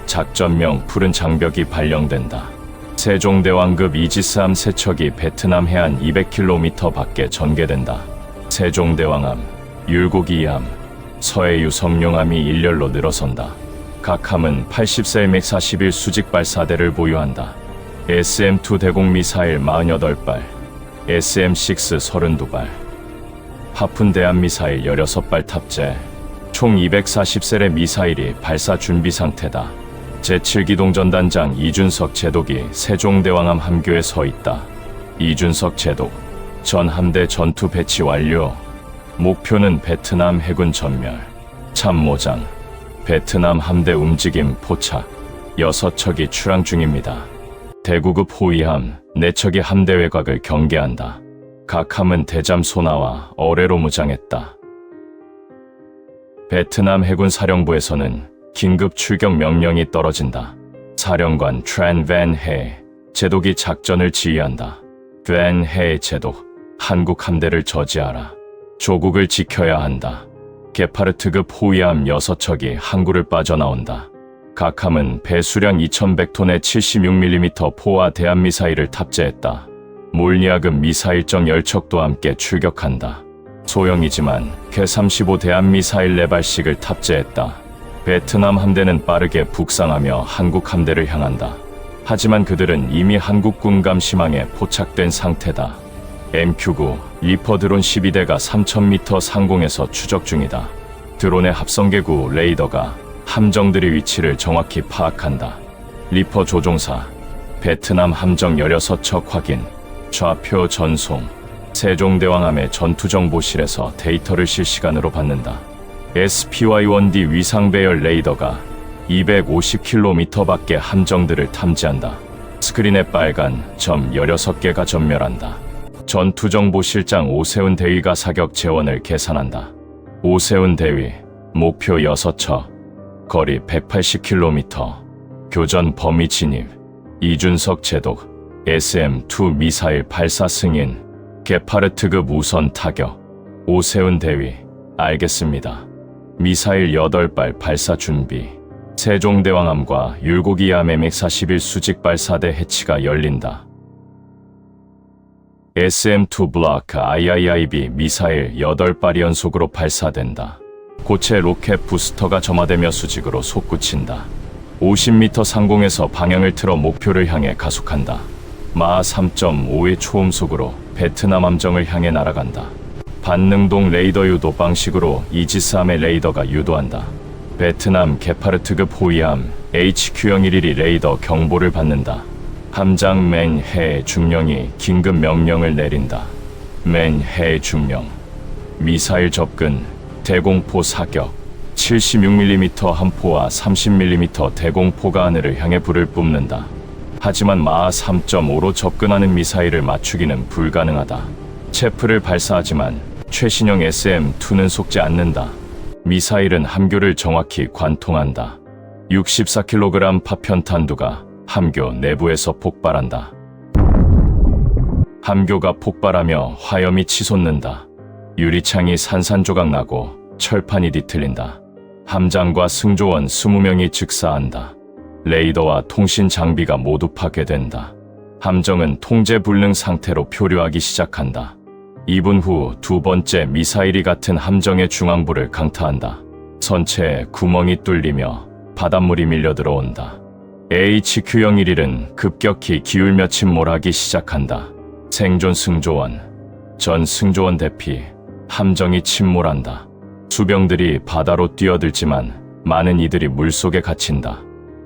작전명 푸른 장벽이 발령된다. 세종대왕급 이지스함 3척이 베트남 해안 200km 밖에 전개된다. 세종대왕함, 율곡이함, 서해유 성룡함이 일렬로 늘어선다. 각 함은 80셀맥41 수직 발사대를 보유한다. SM-2 대공 미사일 48발, SM-6 32발, 하푼 대함 미사일 16발 탑재, 총 240셀의 미사일이 발사 준비 상태다. 제7기동전단장 이준석 제독이 세종대왕함 함교에 서 있다. 이준석 제독, 전 함대 전투 배치 완료. 목표는 베트남 해군 전멸. 참모장, 베트남 함대 움직임 포착. 6척이 출항 중입니다. 대구급 호위함 4척이 함대 외곽을 경계한다. 각 함은 대잠 소나와 어뢰로 무장했다. 베트남 해군 사령부에서는 긴급 출격 명령이 떨어진다. 사령관 트렌 밴 해 제독이 작전을 지휘한다. 된 해의 제독, 한국 함대를 저지하라. 조국을 지켜야 한다. 게파르트급 호위함 6척이 항구를 빠져나온다. 각 함은 배수량 2100톤의 76mm 포와 대한미사일을 탑재했다. 몰니아급 미사일정 10척도 함께 출격한다. 소형이지만 개-35 대한미사일 4발씩을 탑재했다. 베트남 함대는 빠르게 북상하며 한국 함대를 향한다. 하지만 그들은 이미 한국군 감시망에 포착된 상태다. MQ-9 리퍼 드론 12대가 3000m 상공에서 추적 중이다. 드론의 합성계구 레이더가 함정들의 위치를 정확히 파악한다. 리퍼 조종사, 베트남 함정 16척 확인, 좌표 전송, 세종대왕함의 전투정보실에서 데이터를 실시간으로 받는다. SPY-1D 위상배열 레이더가 250km 밖의 함정들을 탐지한다. 스크린에 빨간 점 16개가 전멸한다. 전투정보실장 오세훈 대위가 사격 재원을 계산한다. 오세훈 대위, 목표 6척, 거리 180km, 교전 범위 진입, 이준석 제독, SM-2 미사일 발사 승인, 게파르트급 우선 타격. 오세훈 대위, 알겠습니다. 미사일 8발 발사 준비. 세종대왕함과 율곡이함 MX-41 수직 발사대 해치가 열린다. SM-2 블록 IIIB 미사일 8발이 연속으로 발사된다. 고체 로켓 부스터가 점화되며 수직으로 솟구친다. 50m 상공에서 방향을 틀어 목표를 향해 가속한다. 마하 3.5의 초음속으로 베트남 함정을 향해 날아간다. 반능동 레이더 유도 방식으로 이지스함의 레이더가 유도한다. 베트남 게파르트급 호위함 HQ-01이 레이더 경보를 받는다. 함장 맨 해 중령이 긴급 명령을 내린다. 맨 해 중령, 미사일 접근, 대공포 사격, 76mm 함포와 30mm 대공포가 하늘을 향해 불을 뿜는다. 하지만 마하 3.5로 접근하는 미사일을 맞추기는 불가능하다. 체프를 발사하지만 최신형 SM-2는 속지 않는다. 미사일은 함교를 정확히 관통한다. 64kg 파편탄두가 함교 내부에서 폭발한다. 함교가 폭발하며 화염이 치솟는다. 유리창이 산산조각 나고 철판이 뒤틀린다. 함장과 승조원 20명이 즉사한다. 레이더와 통신 장비가 모두 파괴된다. 함정은 통제 불능 상태로 표류하기 시작한다. 2분 후 두 번째 미사일이 같은 함정의 중앙부를 강타한다. 선체에 구멍이 뚫리며 바닷물이 밀려 들어온다. HQ-01은 급격히 기울며 침몰하기 시작한다. 생존 승조원, 전 승조원 대피, 함정이 침몰한다. 수병들이 바다로 뛰어들지만 많은 이들이 물속에 갇힌다.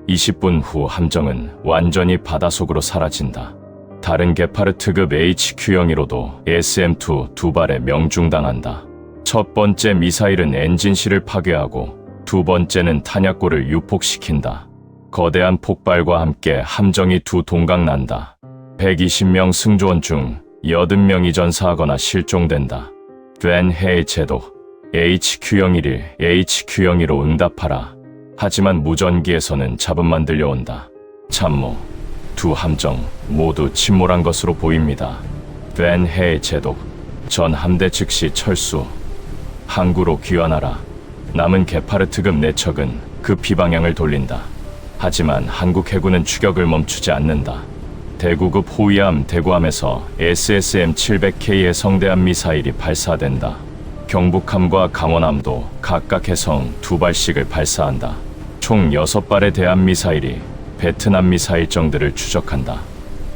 20분 후 함정은 완전히 바닷속으로 사라진다. 다른 게파르트급 HQ-01호도 SM-2 두 발에 명중당한다. 첫 번째 미사일은 엔진실을 파괴하고 두 번째는 탄약고를 유폭시킨다. 거대한 폭발과 함께 함정이 두 동강 난다. 120명 승조원 중 80명이 전사하거나 실종된다. 된 해의 제독, HQ-01, HQ-01로 응답하라. 하지만 무전기에서는 잡음만 들려온다. 참모, 두 함정 모두 침몰한 것으로 보입니다. 된 해의 제독, 전 함대 즉시 철수. 항구로 귀환하라. 남은 게파르트급 4척은 급히 방향을 돌린다. 하지만 한국 해군은 추격을 멈추지 않는다. 대구급 호위함 대구함에서 SSM-700K의 해성대함 미사일이 발사된다. 경북함과 강원함도 각각 해성 2발씩을 발사한다. 총 6발의 대함 미사일이 베트남 미사일정들을 추적한다.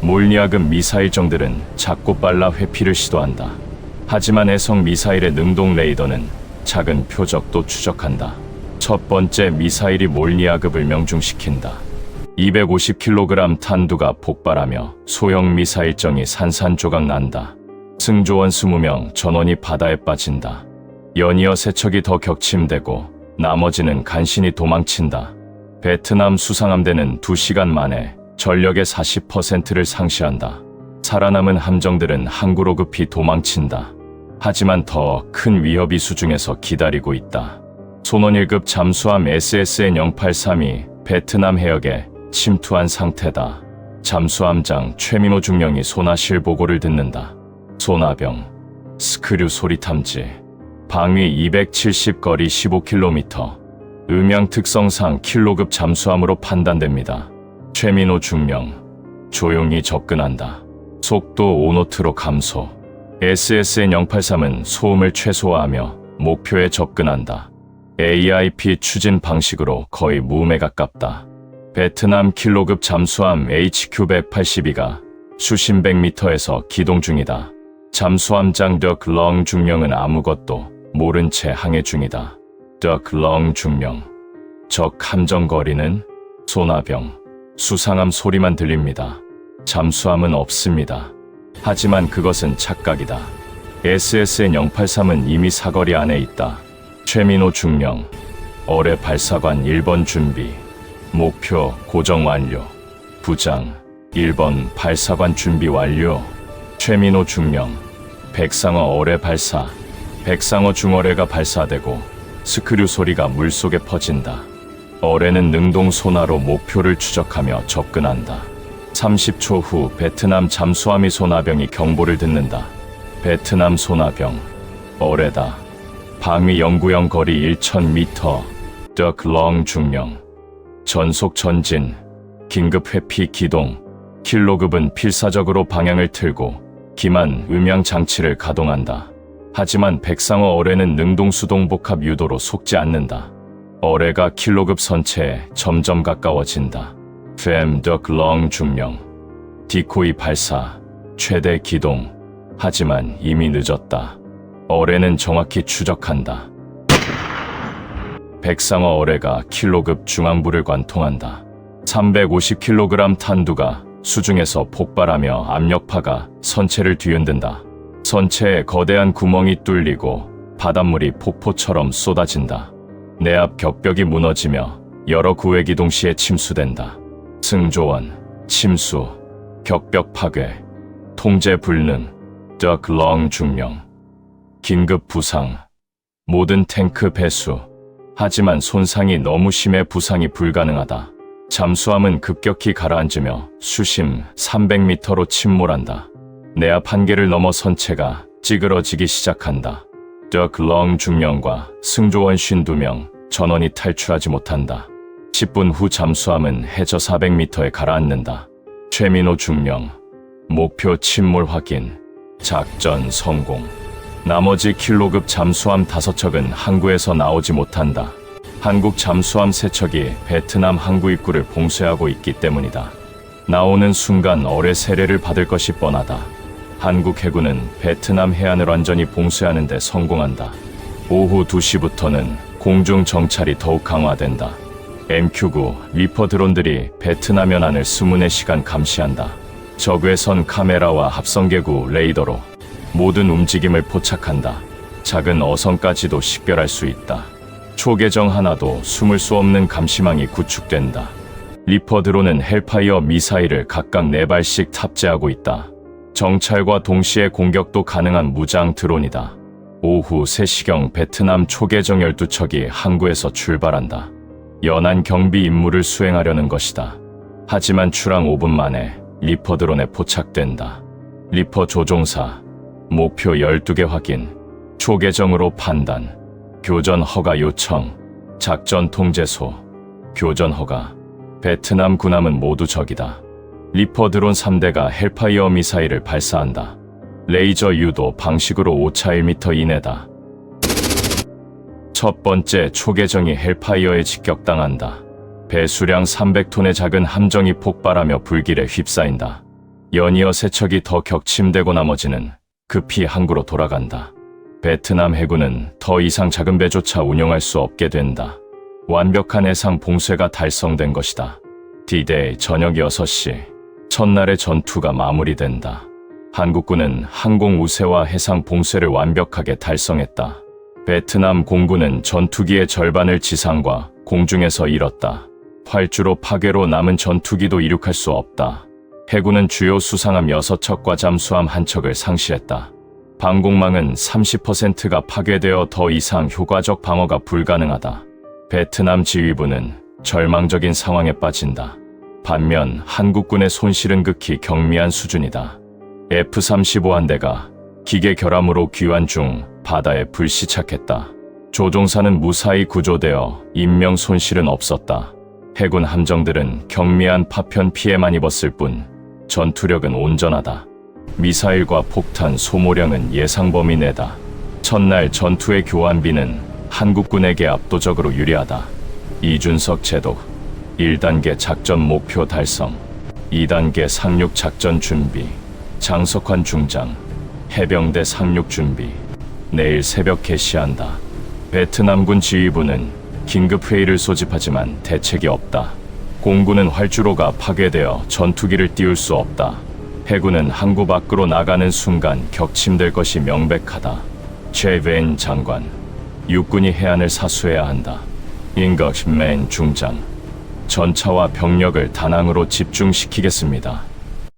몰니아급 미사일정들은 작고 빨라 회피를 시도한다. 하지만 해성 미사일의 능동 레이더는 작은 표적도 추적한다. 첫 번째 미사일이 몰니아급을 명중시킨다. 250kg 탄두가 폭발하며 소형 미사일정이 산산조각 난다. 승조원 20명 전원이 바다에 빠진다. 연이어 3척이 더 격침되고 나머지는 간신히 도망친다. 베트남 수상함대는 2시간 만에 전력의 40%를 상실한다. 살아남은 함정들은 항구로 급히 도망친다. 하지만 더 큰 위협이 수중에서 기다리고 있다. 손원 1급 잠수함 SSN-083이 베트남 해역에 침투한 상태다. 잠수함장 최민호 중령이 소나실 보고를 듣는다. 소나병, 스크류 소리 탐지, 방위 270 거리 15km, 음향 특성상 킬로급 잠수함으로 판단됩니다. 최민호 중령, 조용히 접근한다. 속도 5노트로 감소. SSN-083은 소음을 최소화하며 목표에 접근한다. AIP 추진 방식으로 거의 무음에 가깝다. 베트남 킬로급 잠수함 HQ-182가 수십백 미터에서 기동 중이다. 잠수함장 덕-렁 중령은 아무것도 모른 채 항해 중이다. 덕-렁 중령. 적 함정 거리는 소나병, 수상함 소리만 들립니다. 잠수함은 없습니다. 하지만 그것은 착각이다. SSN-083은 이미 사거리 안에 있다. 최민호 중령, 어뢰 발사관 1번 준비. 목표 고정 완료. 부장 1번 발사관 준비 완료. 최민호 중령, 백상어 어뢰 발사. 백상어 중어뢰가 발사되고 스크류 소리가 물속에 퍼진다. 어뢰는 능동 소나로 목표를 추적하며 접근한다. 30초 후 베트남 잠수함이 소나병이 경보를 듣는다. 베트남 소나병, 어뢰다. 방위 영구형 거리 1000m. 덕-렁 중령. 전속 전진, 긴급 회피 기동. 킬로급은 필사적으로 방향을 틀고 기만 음향 장치를 가동한다. 하지만 백상어 어뢰는 능동 수동 복합 유도로 속지 않는다. 어뢰가 킬로급 선체에 점점 가까워진다. 팸 덕-렁 중령. 디코이 발사, 최대 기동. 하지만 이미 늦었다. 어뢰는 정확히 추적한다. 백상어 어뢰가 킬로급 중앙부를 관통한다. 350kg 탄두가 수중에서 폭발하며 압력파가 선체를 뒤흔든다. 선체에 거대한 구멍이 뚫리고 바닷물이 폭포처럼 쏟아진다. 내 앞 격벽이 무너지며 여러 구획이 동시에 침수된다. 승조원, 침수, 격벽 파괴, 통제 불능, 덕-렁 중령. 긴급 부상, 모든 탱크 배수. 하지만 손상이 너무 심해 부상이 불가능하다. 잠수함은 급격히 가라앉으며 수심 300m로 침몰한다. 내 앞 한계를 넘어 선체가 찌그러지기 시작한다. 덕-렁 중령과 승조원 52명, 전원이 탈출하지 못한다. 10분 후 잠수함은 해저 400m에 가라앉는다. 최민호 중령, 목표 침몰 확인, 작전 성공. 나머지 킬로급 잠수함 5척은 항구에서 나오지 못한다. 한국 잠수함 3척이 베트남 항구 입구를 봉쇄하고 있기 때문이다. 나오는 순간 어뢰 세례를 받을 것이 뻔하다. 한국 해군은 베트남 해안을 완전히 봉쇄하는 데 성공한다. 오후 2시부터는 공중 정찰이 더욱 강화된다. MQ-9 리퍼 드론들이 베트남 연안을 24시간 감시한다. 적외선 카메라와 합성계구 레이더로 모든 움직임을 포착한다. 작은 어선까지도 식별할 수 있다. 초계정 하나도 숨을 수 없는 감시망이 구축된다. 리퍼 드론은 헬파이어 미사일을 각각 4발씩 탑재하고 있다. 정찰과 동시에 공격도 가능한 무장 드론이다. 오후 3시경 베트남 초계정 12척이 항구에서 출발한다. 연안 경비 임무를 수행하려는 것이다. 하지만 출항 5분 만에 리퍼 드론에 포착된다. 리퍼 조종사, 목표 12개 확인, 초계정으로 판단, 교전 허가 요청, 작전 통제소, 교전 허가. 베트남 군함은 모두 적이다. 리퍼 드론 3대가 헬파이어 미사일을 발사한다. 레이저 유도 방식으로 오차 1m 이내다. 첫 번째 초계정이 헬파이어에 직격당한다. 배수량 300톤의 작은 함정이 폭발하며 불길에 휩싸인다. 연이어 3척이 더 격침되고 나머지는 급히 항구로 돌아간다. 베트남 해군은 더 이상 작은 배조차 운용할 수 없게 된다. 완벽한 해상 봉쇄가 달성된 것이다. D-Day 저녁 6시, 첫날의 전투가 마무리된다. 한국군은 항공 우세와 해상 봉쇄를 완벽하게 달성했다. 베트남 공군은 전투기의 절반을 지상과 공중에서 잃었다. 활주로 파괴로 남은 전투기도 이륙할 수 없다. 해군은 주요 수상함 6척과 잠수함 1척을 상실했다. 방공망은 30%가 파괴되어 더 이상 효과적 방어가 불가능하다. 베트남 지휘부는 절망적인 상황에 빠진다. 반면 한국군의 손실은 극히 경미한 수준이다. F-35 함대가 기계 결함으로 귀환 중 바다에 불시착했다. 조종사는 무사히 구조되어 인명 손실은 없었다. 해군 함정들은 경미한 파편 피해만 입었을 뿐 전투력은 온전하다. 미사일과 폭탄 소모량은 예상 범위 내다. 첫날 전투의 교환비는 한국군에게 압도적으로 유리하다. 이준석 제독 1단계 작전 목표 달성, 2단계 상륙 작전 준비, 장석환 중장 해병대 상륙 준비, 내일 새벽 개시한다. 베트남군 지휘부는 긴급 회의를 소집하지만 대책이 없다. 공군은 활주로가 파괴되어 전투기를 띄울 수 없다. 해군은 항구 밖으로 나가는 순간 격침될 것이 명백하다. 최베인 장관, 육군이 해안을 사수해야 한다. 잉거맨 중장, 전차와 병력을 다낭으로 집중시키겠습니다.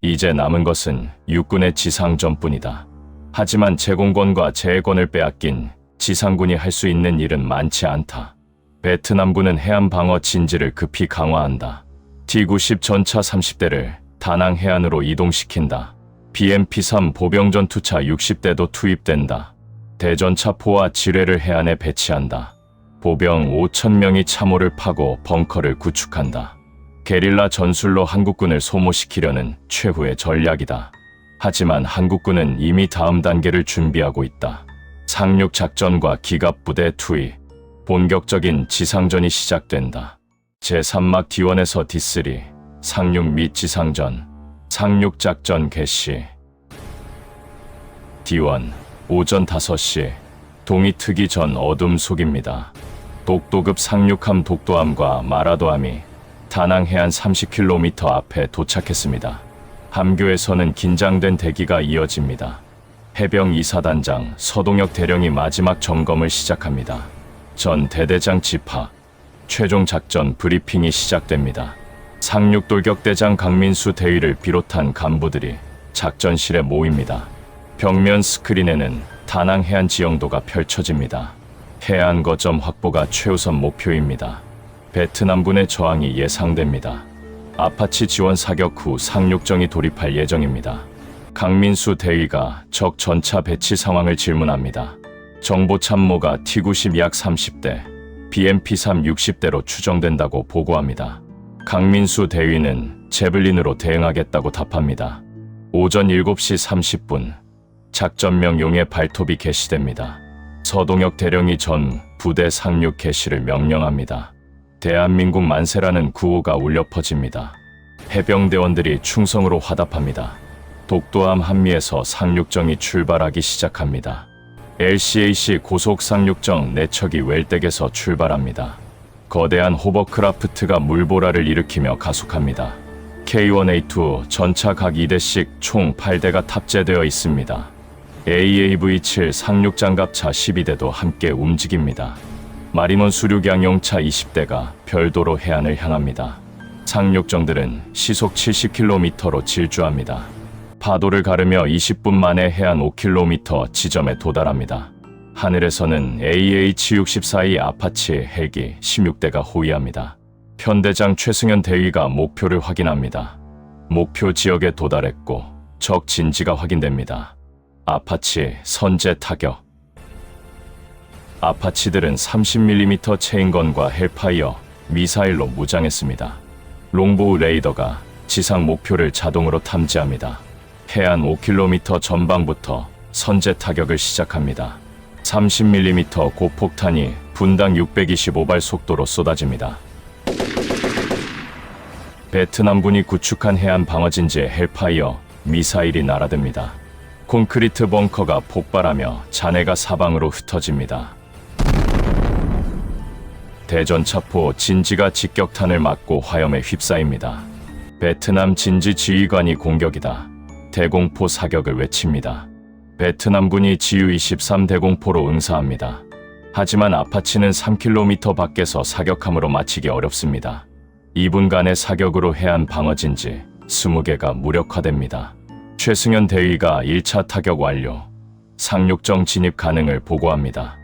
이제 남은 것은 육군의 지상전뿐이다. 하지만 제공권과 제해권을 빼앗긴 지상군이 할 수 있는 일은 많지 않다. 베트남군은 해안 방어 진지를 급히 강화한다. T-90 전차 30대를 다낭 해안으로 이동시킨다. BMP-3 보병전투차 60대도 투입된다. 대전차포와 지뢰를 해안에 배치한다. 보병 5,000명이 참호를 파고 벙커를 구축한다. 게릴라 전술로 한국군을 소모시키려는 최후의 전략이다. 하지만 한국군은 이미 다음 단계를 준비하고 있다. 상륙 작전과 기갑부대 투입, 본격적인 지상전이 시작된다. 제3막 D1에서 D3, 상륙 및 지상전, 상륙작전 개시. D1, 오전 5시, 동이 트기 전 어둠 속입니다. 독도급 상륙함 독도함과 마라도함이 다낭 해안 30km 앞에 도착했습니다. 함교에서는 긴장된 대기가 이어집니다. 해병 2사단장 서동혁 대령이 마지막 점검을 시작합니다. 전 대대장 집합, 최종 작전 브리핑이 시작됩니다. 상륙돌격대장 강민수 대위를 비롯한 간부들이 작전실에 모입니다. 벽면 스크린에는 다낭 해안 지형도가 펼쳐집니다. 해안 거점 확보가 최우선 목표입니다. 베트남군의 저항이 예상됩니다. 아파치 지원 사격 후 상륙정이 돌입할 예정입니다. 강민수 대위가 적 전차 배치 상황을 질문합니다. 정보참모가 T-90 약 30대, BMP-3 60대로 추정된다고 보고합니다. 강민수 대위는 제블린으로 대응하겠다고 답합니다. 오전 7시 30분, 작전명 용의 발톱이 개시됩니다. 서동혁 대령이 전 부대 상륙 개시를 명령합니다. 대한민국 만세라는 구호가 울려 퍼집니다. 해병대원들이 충성으로 화답합니다. 독도함 한미에서 상륙정이 출발하기 시작합니다. LCAC 고속 상륙정 4척이 웰댁에서 출발합니다. 거대한 호버크라프트가 물보라를 일으키며 가속합니다. K1A2 전차 각 2대씩 총 8대가 탑재되어 있습니다. AAV-7 상륙장갑차 12대도 함께 움직입니다. 마리몬 수륙양용차 20대가 별도로 해안을 향합니다. 상륙정들은 시속 70km로 질주합니다. 파도를 가르며 20분 만에 해안 5km 지점에 도달합니다. 하늘에서는 AH-64E 아파치 헬기 16대가 호위합니다. 편대장 최승현 대위가 목표를 확인합니다. 목표 지역에 도달했고 적 진지가 확인됩니다. 아파치 선제 타격. 아파치들은 30mm 체인건과 헬파이어, 미사일로 무장했습니다. 롱보우 레이더가 지상 목표를 자동으로 탐지합니다. 해안 5km 전방부터 선제 타격을 시작합니다. 30mm 고폭탄이 분당 625발 속도로 쏟아집니다. 베트남군이 구축한 해안 방어진지에 헬파이어, 미사일이 날아듭니다. 콘크리트 벙커가 폭발하며 잔해가 사방으로 흩어집니다. 대전차포 진지가 직격탄을 맞고 화염에 휩싸입니다. 베트남 진지 지휘관이 공격이다. 대공포 사격을 외칩니다. 베트남군이 지유-23 대공포로 응사합니다. 하지만 아파치는 3km 밖에서 사격함으로 맞히기 어렵습니다. 2분간의 사격으로 해안 방어진지 20개가 무력화됩니다. 최승현 대위가 1차 타격 완료, 상륙정 진입 가능을 보고합니다.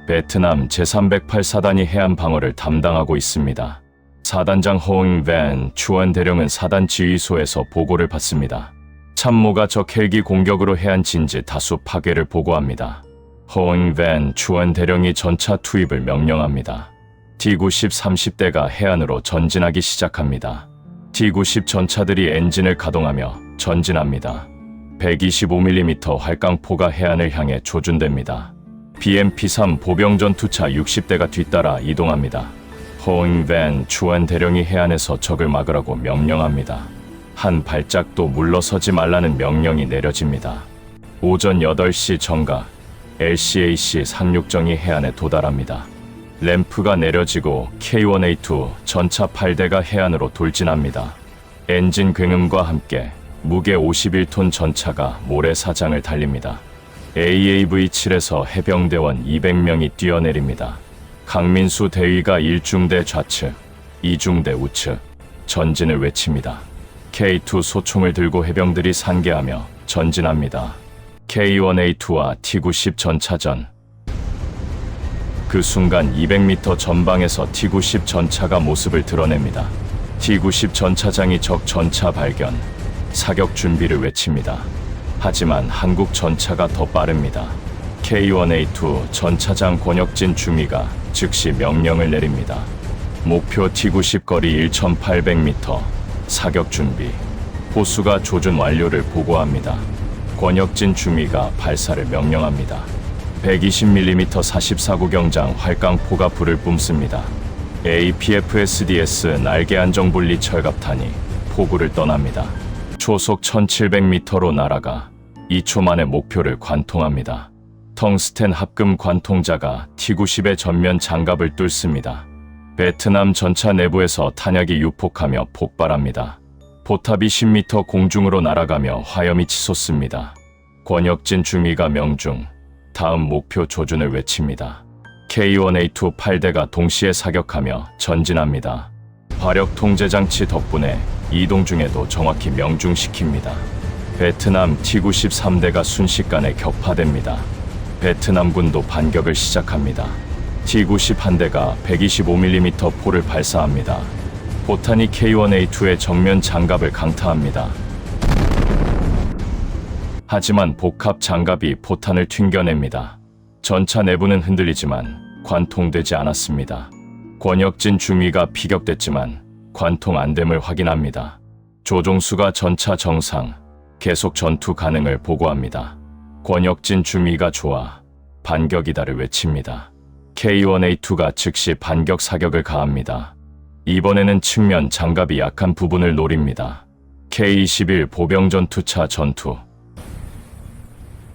베트남 제308사단이 해안 방어를 담당하고 있습니다. 4단장 허웅 밴 추원 대령은 4단 지휘소에서 보고를 받습니다. 참모가 적 헬기 공격으로 해안 진지 다수 파괴를 보고합니다. 허웅 밴 추원 대령이 전차 투입을 명령합니다. T-90 30대가 해안으로 전진하기 시작합니다. T-90 전차들이 엔진을 가동하며 전진합니다. 125mm 활강포가 해안을 향해 조준됩니다. BMP-3 보병전투차 60대가 뒤따라 이동합니다. 허웅 밴 추원 대령이 해안에서 적을 막으라고 명령합니다. 한 발짝도 물러서지 말라는 명령이 내려집니다. 오전 8시 정각 LCAC 상륙정이 해안에 도달합니다. 램프가 내려지고 K1A2 전차 8대가 해안으로 돌진합니다. 엔진 굉음과 함께 무게 51톤 전차가 모래사장을 달립니다. AAV-7에서 해병대원 200명이 뛰어내립니다. 강민수 대위가 1중대 좌측, 2중대 우측 전진을 외칩니다. K2 소총을 들고 해병들이 상계하며 전진합니다. K1A2와 T-90 전차전. 그 순간 200m 전방에서 T-90 전차가 모습을 드러냅니다. T-90 전차장이 적 전차 발견, 사격 준비를 외칩니다. 하지만 한국 전차가 더 빠릅니다. K1A2 전차장 권혁진 중위가 즉시 명령을 내립니다. 목표 T-90 거리 1800m, 사격 준비. 포수가 조준 완료를 보고합니다. 권혁진 중위가 발사를 명령합니다. 120mm 44구경장 활강포가 불을 뿜습니다. APFSDS 날개 안정 분리 철갑탄이 포구를 떠납니다. 초속 1700m로 날아가 2초 만에 목표를 관통합니다. 텅스텐 합금 관통자가 T-90의 전면 장갑을 뚫습니다. 베트남 전차 내부에서 탄약이 유폭하며 폭발합니다. 포탑이 10m 공중으로 날아가며 화염이 치솟습니다. 권혁진 중위가 명중, 다음 목표 조준을 외칩니다. K1A2 8대가 동시에 사격하며 전진합니다. 화력 통제 장치 덕분에 이동 중에도 정확히 명중시킵니다. 베트남 T-90 3대가 순식간에 격파됩니다. 베트남군도 반격을 시작합니다. T-90 한 대가 125mm 포를 발사합니다. 포탄이 K1A2의 정면 장갑을 강타합니다. 하지만 복합 장갑이 포탄을 튕겨냅니다. 전차 내부는 흔들리지만 관통되지 않았습니다. 권혁진 중위가 피격됐지만 관통 안됨을 확인합니다. 조종수가 전차 정상, 계속 전투 가능을 보고합니다. 권혁진 중위가 좋아, 반격이다를 외칩니다. K1A2가 즉시 반격 사격을 가합니다. 이번에는 측면 장갑이 약한 부분을 노립니다. K-21 보병전투차 전투.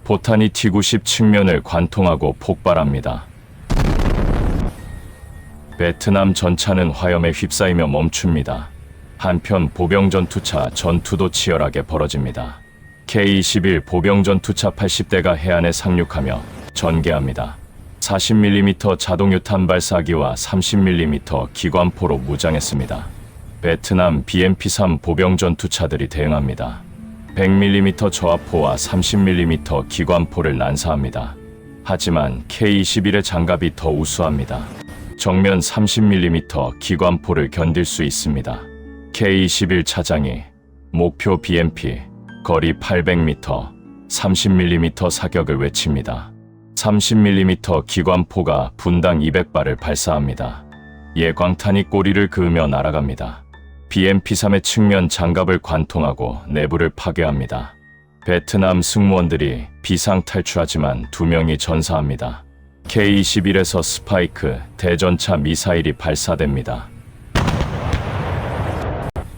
포탄이 T-90 측면을 관통하고 폭발합니다. 베트남 전차는 화염에 휩싸이며 멈춥니다. 한편 보병전투차 전투도 치열하게 벌어집니다. K-21 보병전투차 80대가 해안에 상륙하며 전개합니다. 40mm 자동유탄 발사기와 30mm 기관포로 무장했습니다. 베트남 BMP-3 보병전투차들이 대응합니다. 100mm 저압포와 30mm 기관포를 난사합니다. 하지만 K-21의 장갑이 더 우수합니다. 정면 30mm 기관포를 견딜 수 있습니다. K-21 차장이 목표 BMP 거리 800m, 30mm 사격을 외칩니다. 30mm 기관포가 분당 200발을 발사합니다. 예광탄이 꼬리를 그으며 날아갑니다. BMP-3의 측면 장갑을 관통하고 내부를 파괴합니다. 베트남 승무원들이 비상 탈출하지만 2명이 전사합니다. K-21에서 스파이크 대전차 미사일이 발사됩니다.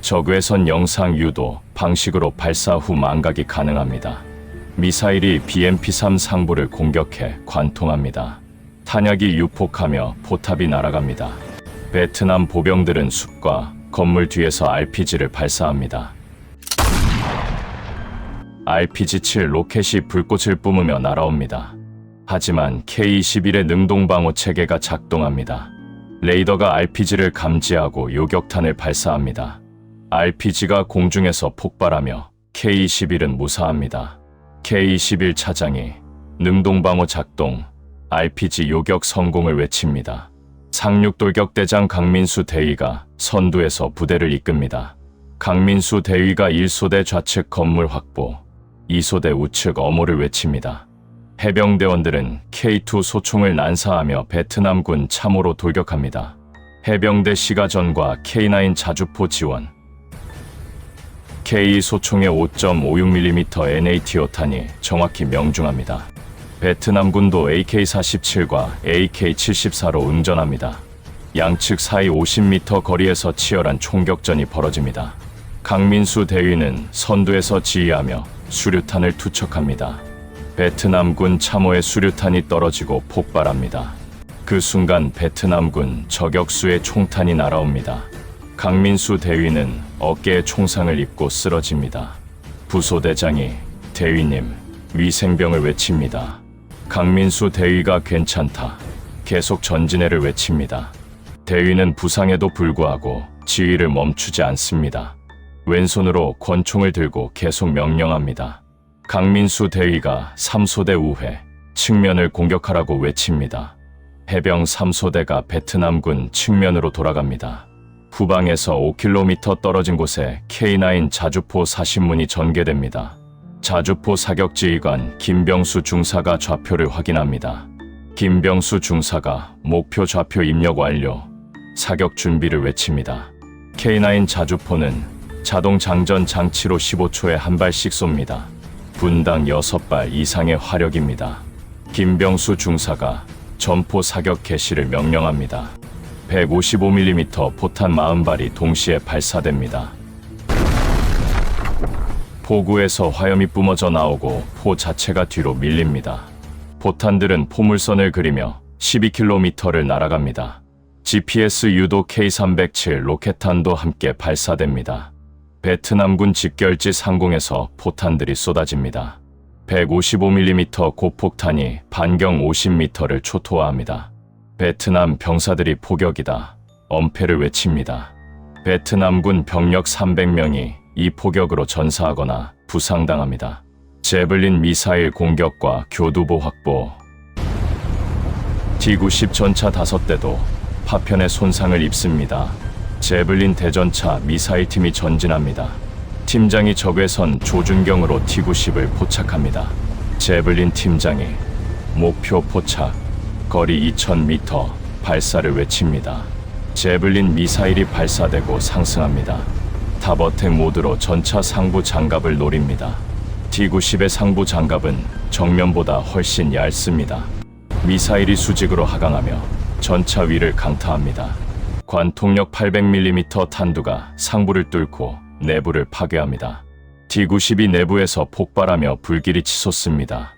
적외선 영상 유도 방식으로 발사 후 망각이 가능합니다. 미사일이 BMP-3 상부를 공격해 관통합니다. 탄약이 유폭하며 포탑이 날아갑니다. 베트남 보병들은 숲과 건물 뒤에서 RPG를 발사합니다. RPG-7 로켓이 불꽃을 뿜으며 날아옵니다. 하지만 K-21의 능동방어 체계가 작동합니다. 레이더가 RPG를 감지하고 요격탄을 발사합니다. RPG가 공중에서 폭발하며 K-21은 무사합니다. K-21 차장이 능동방어 작동, RPG 요격 성공을 외칩니다. 상륙돌격대장 강민수 대위가 선두에서 부대를 이끕니다. 강민수 대위가 1소대 좌측 건물 확보, 2소대 우측 엄호를 외칩니다. 해병대원들은 K2 소총을 난사하며 베트남군 참호로 돌격합니다. 해병대 시가전과 K9 자주포 지원, K2 소총의 5.56mm NAT5탄이 정확히 명중합니다. 베트남군도 AK-47과 AK-74로 응전합니다. 양측 사이 50m 거리에서 치열한 총격전이 벌어집니다. 강민수 대위는 선두에서 지휘하며 수류탄을 투척합니다. 베트남군 참호의 수류탄이 떨어지고 폭발합니다. 그 순간 베트남군 저격수의 총탄이 날아옵니다. 강민수 대위는 어깨에 총상을 입고 쓰러집니다. 부소대장이 대위님, 위생병을 외칩니다. 강민수 대위가 괜찮다. 계속 전진해를 외칩니다. 대위는 부상에도 불구하고 지휘를 멈추지 않습니다. 왼손으로 권총을 들고 계속 명령합니다. 강민수 대위가 3소대 우회, 측면을 공격하라고 외칩니다. 해병 3소대가 베트남군 측면으로 돌아갑니다. 후방에서 5km 떨어진 곳에 K9 자주포 사신문이 전개됩니다. 자주포 사격지휘관 김병수 중사가 좌표를 확인합니다. 김병수 중사가 목표 좌표 입력 완료, 사격 준비를 외칩니다. K9 자주포는 자동 장전 장치로 15초에 한 발씩 쏩니다. 분당 6발 이상의 화력입니다. 김병수 중사가 전포 사격 개시를 명령합니다. 155mm 포탄 40발이 동시에 발사됩니다. 포구에서 화염이 뿜어져 나오고 포 자체가 뒤로 밀립니다. 포탄들은 포물선을 그리며 12km를 날아갑니다. GPS 유도 K307 로켓탄도 함께 발사됩니다. 베트남군 직결지 상공에서 포탄들이 쏟아집니다. 155mm 고폭탄이 반경 50m를 초토화합니다. 베트남 병사들이 포격이다, 엄폐를 외칩니다. 베트남군 병력 300명이 이 포격으로 전사하거나 부상당합니다. 제블린 미사일 공격과 교두보 확보, T-90 전차 5대도 파편의 손상을 입습니다. 제블린 대전차 미사일팀이 전진합니다. 팀장이 적외선 조준경으로 T-90을 포착합니다. 제블린 팀장이 목표 포착, 거리 2000m, 발사를 외칩니다. 제블린 미사일이 발사되고 상승합니다. 탑어택 모드로 전차 상부 장갑을 노립니다. T-90의 상부 장갑은 정면보다 훨씬 얇습니다. 미사일이 수직으로 하강하며 전차 위를 강타합니다. 관통력 800mm 탄두가 상부를 뚫고 내부를 파괴합니다. T-90이 내부에서 폭발하며 불길이 치솟습니다.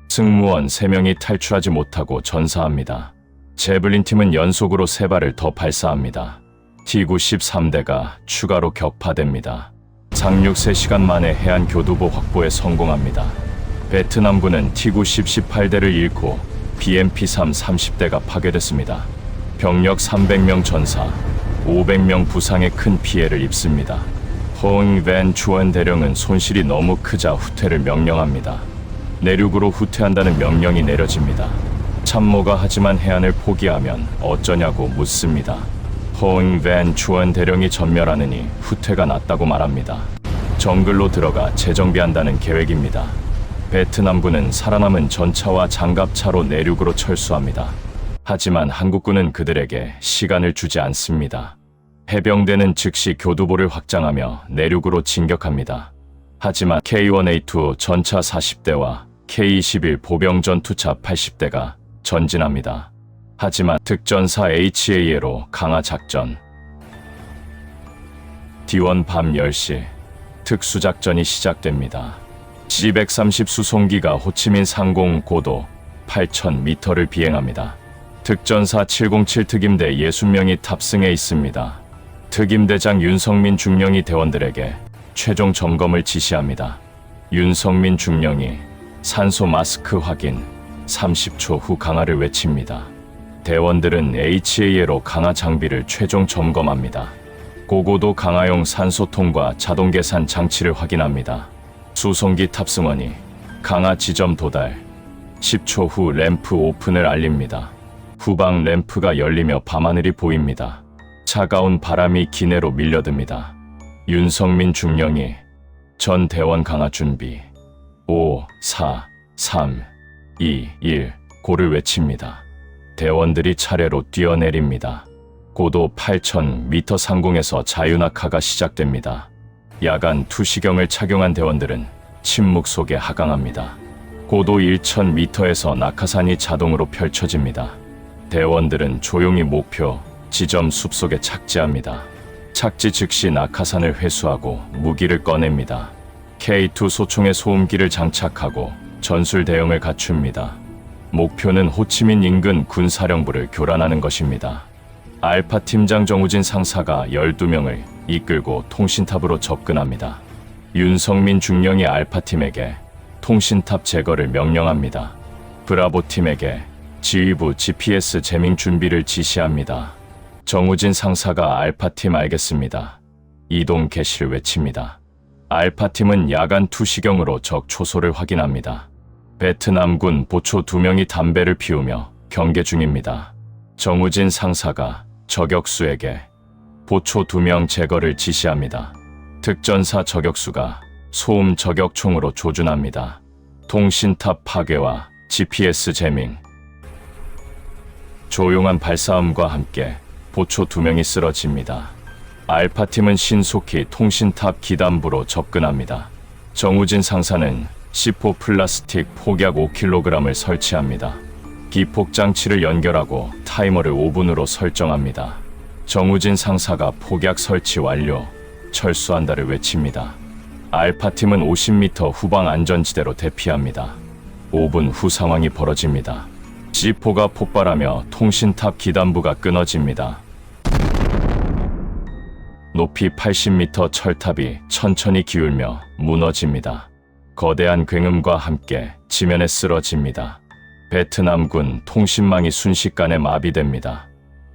승무원 3명이 탈출하지 못하고 전사합니다. 제블린 팀은 연속으로 3발을 더 발사합니다. T-90 3대가 추가로 격파됩니다. 상륙 3시간 만에 해안 교두보 확보에 성공합니다. 베트남군은 T-90 18대를 잃고 BMP-3 30대가 파괴됐습니다. 병력 300명 전사, 500명 부상의 큰 피해를 입습니다. 호응 밴 주원 대령은 손실이 너무 크자 후퇴를 명령합니다. 내륙으로 후퇴한다는 명령이 내려집니다. 참모가 하지만 해안을 포기하면 어쩌냐고 묻습니다. 호응 밴 주원 대령이 전멸하느니 후퇴가 낫다고 말합니다. 정글로 들어가 재정비한다는 계획입니다. 베트남군은 살아남은 전차와 장갑차로 내륙으로 철수합니다. 하지만 한국군은 그들에게 시간을 주지 않습니다. 해병대는 즉시 교두보를 확장하며 내륙으로 진격합니다. 하지만 K1A2 전차 40대와 K21 보병 전투차 80대가 전진합니다. 하지만 특전사 HAA로 강화 작전. D1 밤 10시 특수작전이 시작됩니다. G130 수송기가 호치민 상공 고도 8,000m를 비행합니다. 특전사 707 특임대 60명이 탑승해 있습니다. 특임대장 윤성민 중령이 대원들에게 최종 점검을 지시합니다. 윤성민 중령이 산소 마스크 확인, 30초 후 강화를 외칩니다. 대원들은 HAA로 강화 장비를 최종 점검합니다. 고고도 강화용 산소통과 자동 계산 장치를 확인합니다. 수송기 탑승원이 강화 지점 도달, 10초 후 램프 오픈을 알립니다. 후방 램프가 열리며 밤하늘이 보입니다. 차가운 바람이 기내로 밀려듭니다. 윤성민 중령이 전 대원 강화 준비 5, 4, 3, 2, 1 고를 외칩니다. 대원들이 차례로 뛰어내립니다. 고도 8,000m 상공에서 자유낙하가 시작됩니다. 야간 투시경을 착용한 대원들은 침묵 속에 하강합니다. 고도 1,000m에서 낙하산이 자동으로 펼쳐집니다. 대원들은 조용히 목표 지점 숲속에 착지합니다. 착지 즉시 낙하산을 회수하고 무기를 꺼냅니다. K2 소총의 소음기를 장착하고 전술 대응을 갖춥니다. 목표는 호치민 인근 군사령부를 교란하는 것입니다. 알파 팀장 정우진 상사가 12명을 이끌고 통신탑으로 접근합니다. 윤성민 중령이 알파 팀에게 통신탑 제거를 명령합니다. 브라보 팀에게 지휘부 GPS 재밍 준비를 지시합니다. 정우진 상사가 알파팀 알겠습니다. 이동 개시를 외칩니다. 알파팀은 야간 투시경으로 적 초소를 확인합니다. 베트남군 보초 2명이 담배를 피우며 경계 중입니다. 정우진 상사가 저격수에게 보초 2명 제거를 지시합니다. 특전사 저격수가 소음 저격총으로 조준합니다. 통신탑 파괴와 GPS 재밍, 조용한 발사음과 함께 보초 2명이 쓰러집니다. 알파팀은 신속히 통신탑 기단부로 접근합니다. 정우진 상사는 C4 플라스틱 폭약 5kg을 설치합니다. 기폭 장치를 연결하고 타이머를 5분으로 설정합니다. 정우진 상사가 폭약 설치 완료, 철수한다를 외칩니다. 알파팀은 50m 후방 안전지대로 대피합니다. 5분 후 상황이 벌어집니다. C4가 폭발하며 통신탑 기단부가 끊어집니다. 높이 80m 철탑이 천천히 기울며 무너집니다. 거대한 굉음과 함께 지면에 쓰러집니다. 베트남군 통신망이 순식간에 마비됩니다.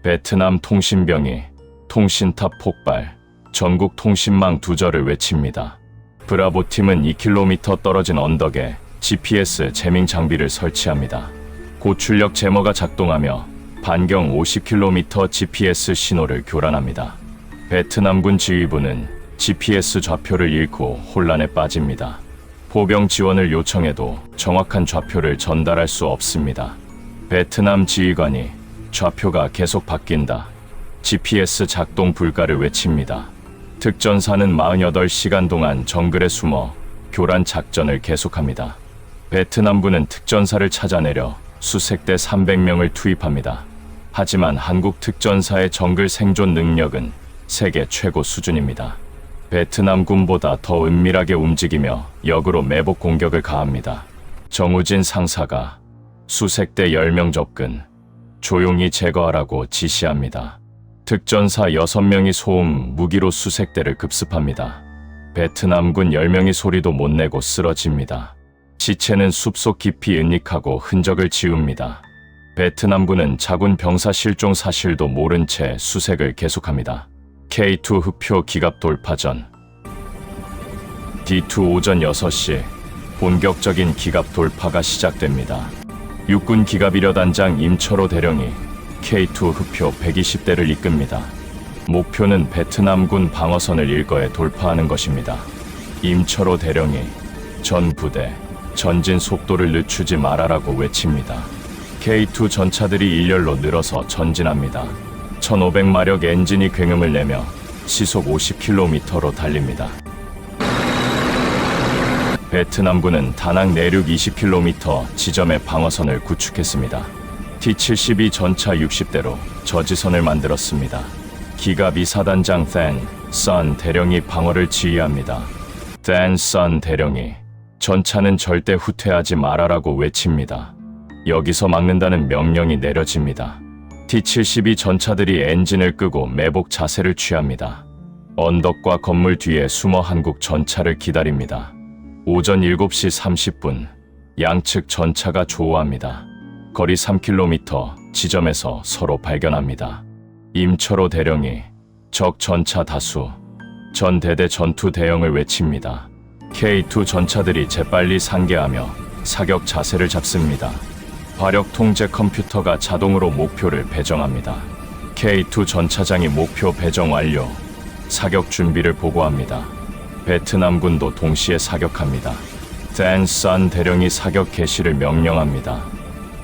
베트남 통신병이 통신탑 폭발, 전국 통신망 두절을 외칩니다. 브라보 팀은 2km 떨어진 언덕에 GPS 재밍 장비를 설치합니다. 고출력 제머가 작동하며 반경 50km GPS 신호를 교란합니다. 베트남군 지휘부는 GPS 좌표를 잃고 혼란에 빠집니다. 포병 지원을 요청해도 정확한 좌표를 전달할 수 없습니다. 베트남 지휘관이 좌표가 계속 바뀐다, GPS 작동 불가를 외칩니다. 특전사는 48시간 동안 정글에 숨어 교란 작전을 계속합니다. 베트남군은 특전사를 찾아내려 수색대 300명을 투입합니다. 하지만 한국 특전사의 정글 생존 능력은 세계 최고 수준입니다. 베트남군보다 더 은밀하게 움직이며 역으로 매복 공격을 가합니다. 정우진 상사가 수색대 10명 접근, 조용히 제거하라고 지시합니다. 특전사 6명이 소음 무기로 수색대를 급습합니다. 베트남군 10명이 소리도 못 내고 쓰러집니다. 시체는 숲속 깊이 은닉하고 흔적을 지웁니다. 베트남군은 자군 병사 실종 사실도 모른 채 수색을 계속합니다. K2 흡표 기갑 돌파 전 D2 오전 6시 본격적인 기갑 돌파가 시작됩니다. 육군 기갑 1여 단장 임철호 대령이 K2 흡표 120대를 이끕니다. 목표는 베트남군 방어선을 일거에 돌파하는 것입니다. 임철호 대령이 전 부대 전진 속도를 늦추지 말아라고 외칩니다. K2 전차들이 일렬로 늘어서 전진합니다. 1500마력 엔진이 굉음을 내며 시속 50km로 달립니다. 베트남군은 다낭 내륙 20km 지점의 방어선을 구축했습니다. T-72 전차 60대로 저지선을 만들었습니다. 기갑 2사단장 댄 선 대령이 방어를 지휘합니다. 댄 선 대령이 전차는 절대 후퇴하지 말아라고 외칩니다. 여기서 막는다는 명령이 내려집니다. T-72 전차들이 엔진을 끄고 매복 자세를 취합니다. 언덕과 건물 뒤에 숨어 한국 전차를 기다립니다. 오전 7시 30분 양측 전차가 조우합니다. 거리 3km 지점에서 서로 발견합니다. 임철호 대령이 적 전차 다수, 전 대대 전투 대응을 외칩니다. K2 전차들이 재빨리 상계하며 사격 자세를 잡습니다. 화력 통제 컴퓨터가 자동으로 목표를 배정합니다. K2 전차장이 목표 배정 완료. 사격 준비를 보고합니다. 베트남군도 동시에 사격합니다. 댄 산 대령이 사격 개시를 명령합니다.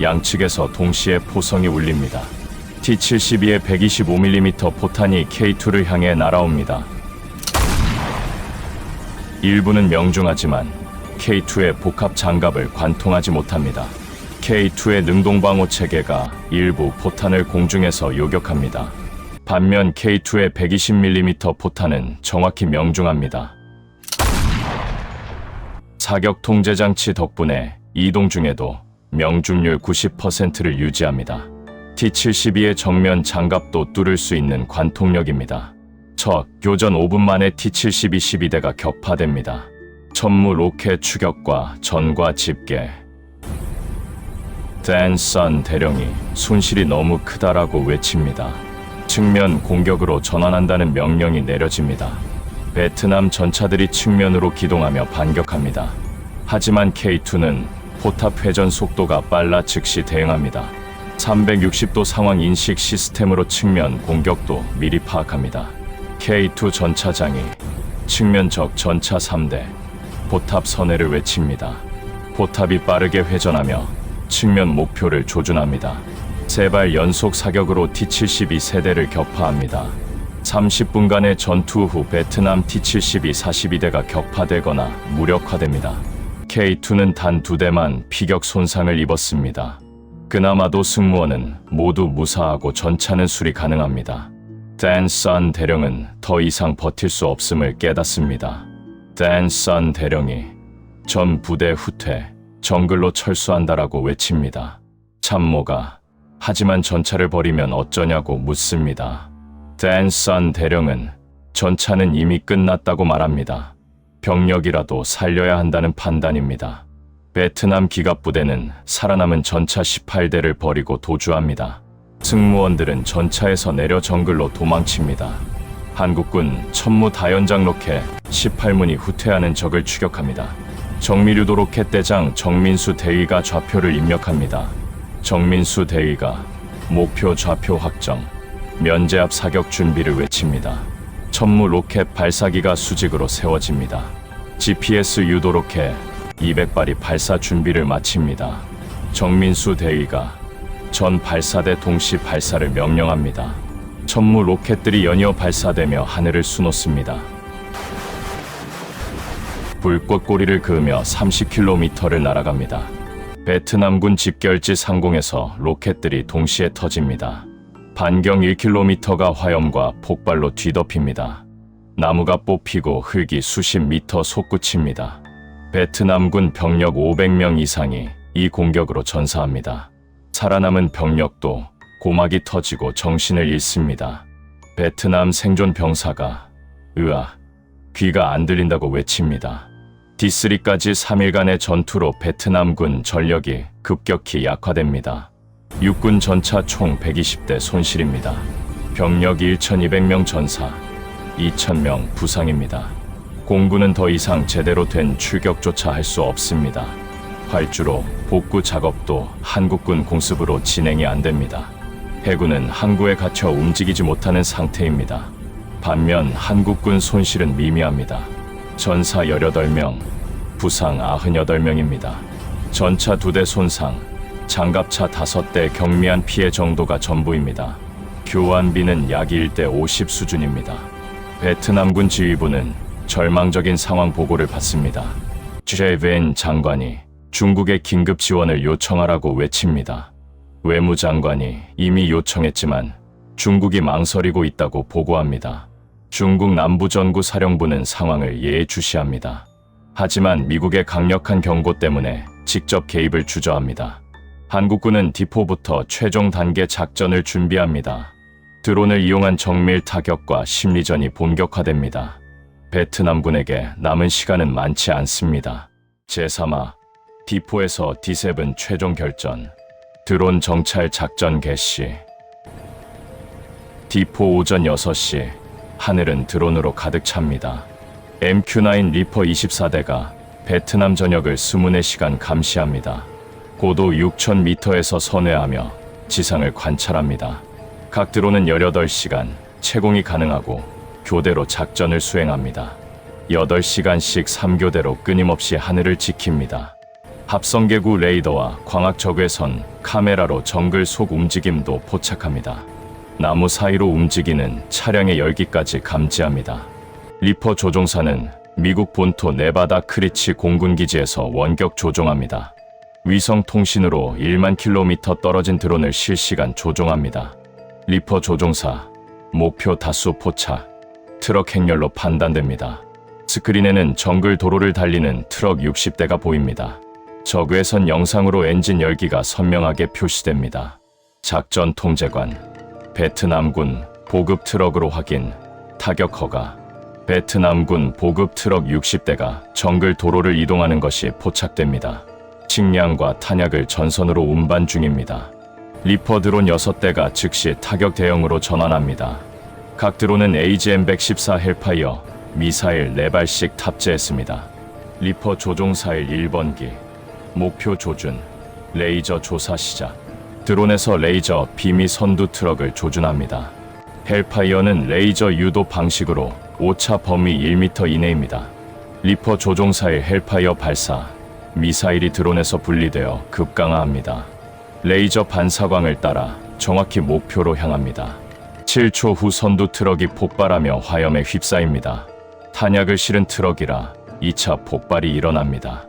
양측에서 동시에 포성이 울립니다. T-72의 125mm 포탄이 K2를 향해 날아옵니다. 일부는 명중하지만 K2의 복합 장갑을 관통하지 못합니다. K2의 능동방호 체계가 일부 포탄을 공중에서 요격합니다. 반면 K2의 120mm 포탄은 정확히 명중합니다. 사격 통제 장치 덕분에 이동 중에도 명중률 90%를 유지합니다. T-72의 정면 장갑도 뚫을 수 있는 관통력입니다. 첫 교전 5분 만에 T-72 12대가 격파됩니다. 천무 로켓 추격과 전과 집계. 댄 산 대령이 손실이 너무 크다라고 외칩니다. 측면 공격으로 전환한다는 명령이 내려집니다. 베트남 전차들이 측면으로 기동하며 반격합니다. 하지만 K2는 포탑 회전 속도가 빨라 즉시 대응합니다. 360도 상황 인식 시스템으로 측면 공격도 미리 파악합니다. K2 전차장이 측면 적 전차 3대 포탑 선회를 외칩니다. 포탑이 빠르게 회전하며 측면 목표를 조준합니다. 3발 연속 사격으로 T-72 세대를 격파합니다. 30분간의 전투 후 베트남 T-72 42대가 격파되거나 무력화됩니다. K2는 단 2대만 피격 손상을 입었습니다. 그나마도 승무원은 모두 무사하고 전차는 수리 가능합니다. 댄 산 대령은 더 이상 버틸 수 없음을 깨닫습니다. 댄 산 대령이 전 부대 후퇴, 정글로 철수한다라고 외칩니다. 참모가 하지만 전차를 버리면 어쩌냐고 묻습니다. 댄 산 대령은 전차는 이미 끝났다고 말합니다. 병력이라도 살려야 한다는 판단입니다. 베트남 기갑부대는 살아남은 전차 18대를 버리고 도주합니다. 승무원들은 전차에서 내려 정글로 도망칩니다. 한국군 천무 다연장 로켓 18문이 후퇴하는 적을 추격합니다. 정미류도 로켓 대장 정민수 대위가 좌표를 입력합니다. 정민수 대위가 목표 좌표 확정, 면제 앞 사격 준비를 외칩니다. 천무 로켓 발사기가 수직으로 세워집니다. GPS 유도 로켓 200발이 발사 준비를 마칩니다. 정민수 대위가 전 발사대 동시 발사를 명령합니다. 천무 로켓들이 연이어 발사되며 하늘을 수놓습니다. 불꽃꼬리를 그으며 30km를 날아갑니다. 베트남군 집결지 상공에서 로켓들이 동시에 터집니다. 반경 1km가 화염과 폭발로 뒤덮입니다. 나무가 뽑히고 흙이 수십 미터 솟구칩니다. 베트남군 병력 500명 이상이 이 공격으로 전사합니다. 살아남은 병력도 고막이 터지고 정신을 잃습니다. 베트남 생존 병사가 귀가 안 들린다고 외칩니다. D3까지 3일간의 전투로 베트남군 전력이 급격히 약화됩니다. 육군 전차 총 120대 손실입니다. 병력 1,200명 전사, 2,000명 부상입니다. 공군은 더 이상 제대로 된 출격조차 할 수 없습니다. 활주로 복구 작업도 한국군 공습으로 진행이 안 됩니다. 해군은 항구에 갇혀 움직이지 못하는 상태입니다. 반면 한국군 손실은 미미합니다. 전사 18명, 부상 98명입니다. 전차 2대 손상, 장갑차 5대 경미한 피해 정도가 전부입니다. 교환비는 약 1대 50 수준입니다. 베트남군 지휘부는 절망적인 상황 보고를 받습니다. 최벤 장관이 중국의 긴급 지원을 요청하라고 외칩니다. 외무장관이 이미 요청했지만 중국이 망설이고 있다고 보고합니다. 중국 남부전구 사령부는 상황을 예의주시합니다. 하지만 미국의 강력한 경고 때문에 직접 개입을 주저합니다. 한국군은 디포부터 최종 단계 작전을 준비합니다. 드론을 이용한 정밀 타격과 심리전이 본격화됩니다. 베트남군에게 남은 시간은 많지 않습니다. 제3화 디포에서 D7 최종 결전, 드론 정찰 작전 개시. 디포 오전 6시, 하늘은 드론으로 가득 찹니다. MQ-9 리퍼 24대가 베트남 전역을 24시간 감시합니다. 고도 6,000m에서 선회하며 지상을 관찰합니다. 각 드론은 18시간 채공이 가능하고 교대로 작전을 수행합니다. 8시간씩 3교대로 끊임없이 하늘을 지킵니다. 합성계구 레이더와 광학 적외선 카메라로 정글 속 움직임도 포착합니다. 나무 사이로 움직이는 차량의 열기까지 감지합니다. 리퍼 조종사는 미국 본토 네바다 크리치 공군기지에서 원격 조종합니다. 위성 통신으로 1만 킬로미터 떨어진 드론을 실시간 조종합니다. 리퍼 조종사, 목표 다수 포착, 트럭 행렬로 판단됩니다. 스크린에는 정글 도로를 달리는 트럭 60대가 보입니다. 적외선 영상으로 엔진 열기가 선명하게 표시됩니다. 작전 통제관, 베트남군 보급 트럭으로 확인, 타격 허가. 베트남군 보급 트럭 60대가 정글 도로를 이동하는 것이 포착됩니다. 식량과 탄약을 전선으로 운반 중입니다. 리퍼 드론 6대가 즉시 타격 대형으로 전환합니다. 각 드론은 AGM-114 헬파이어 미사일 4발씩 탑재했습니다. 리퍼 조종사일 1번기, 목표 조준, 레이저 조사 시작. 드론에서 레이저 비미 선두 트럭을 조준합니다. 헬파이어는 레이저 유도 방식으로 오차 범위 1m 이내입니다. 리퍼 조종사일 헬파이어 발사, 미사일이 드론에서 분리되어 급강하합니다. 레이저 반사광을 따라 정확히 목표로 향합니다. 7초 후 선두 트럭이 폭발하며 화염에 휩싸입니다. 탄약을 실은 트럭이라 2차 폭발이 일어납니다.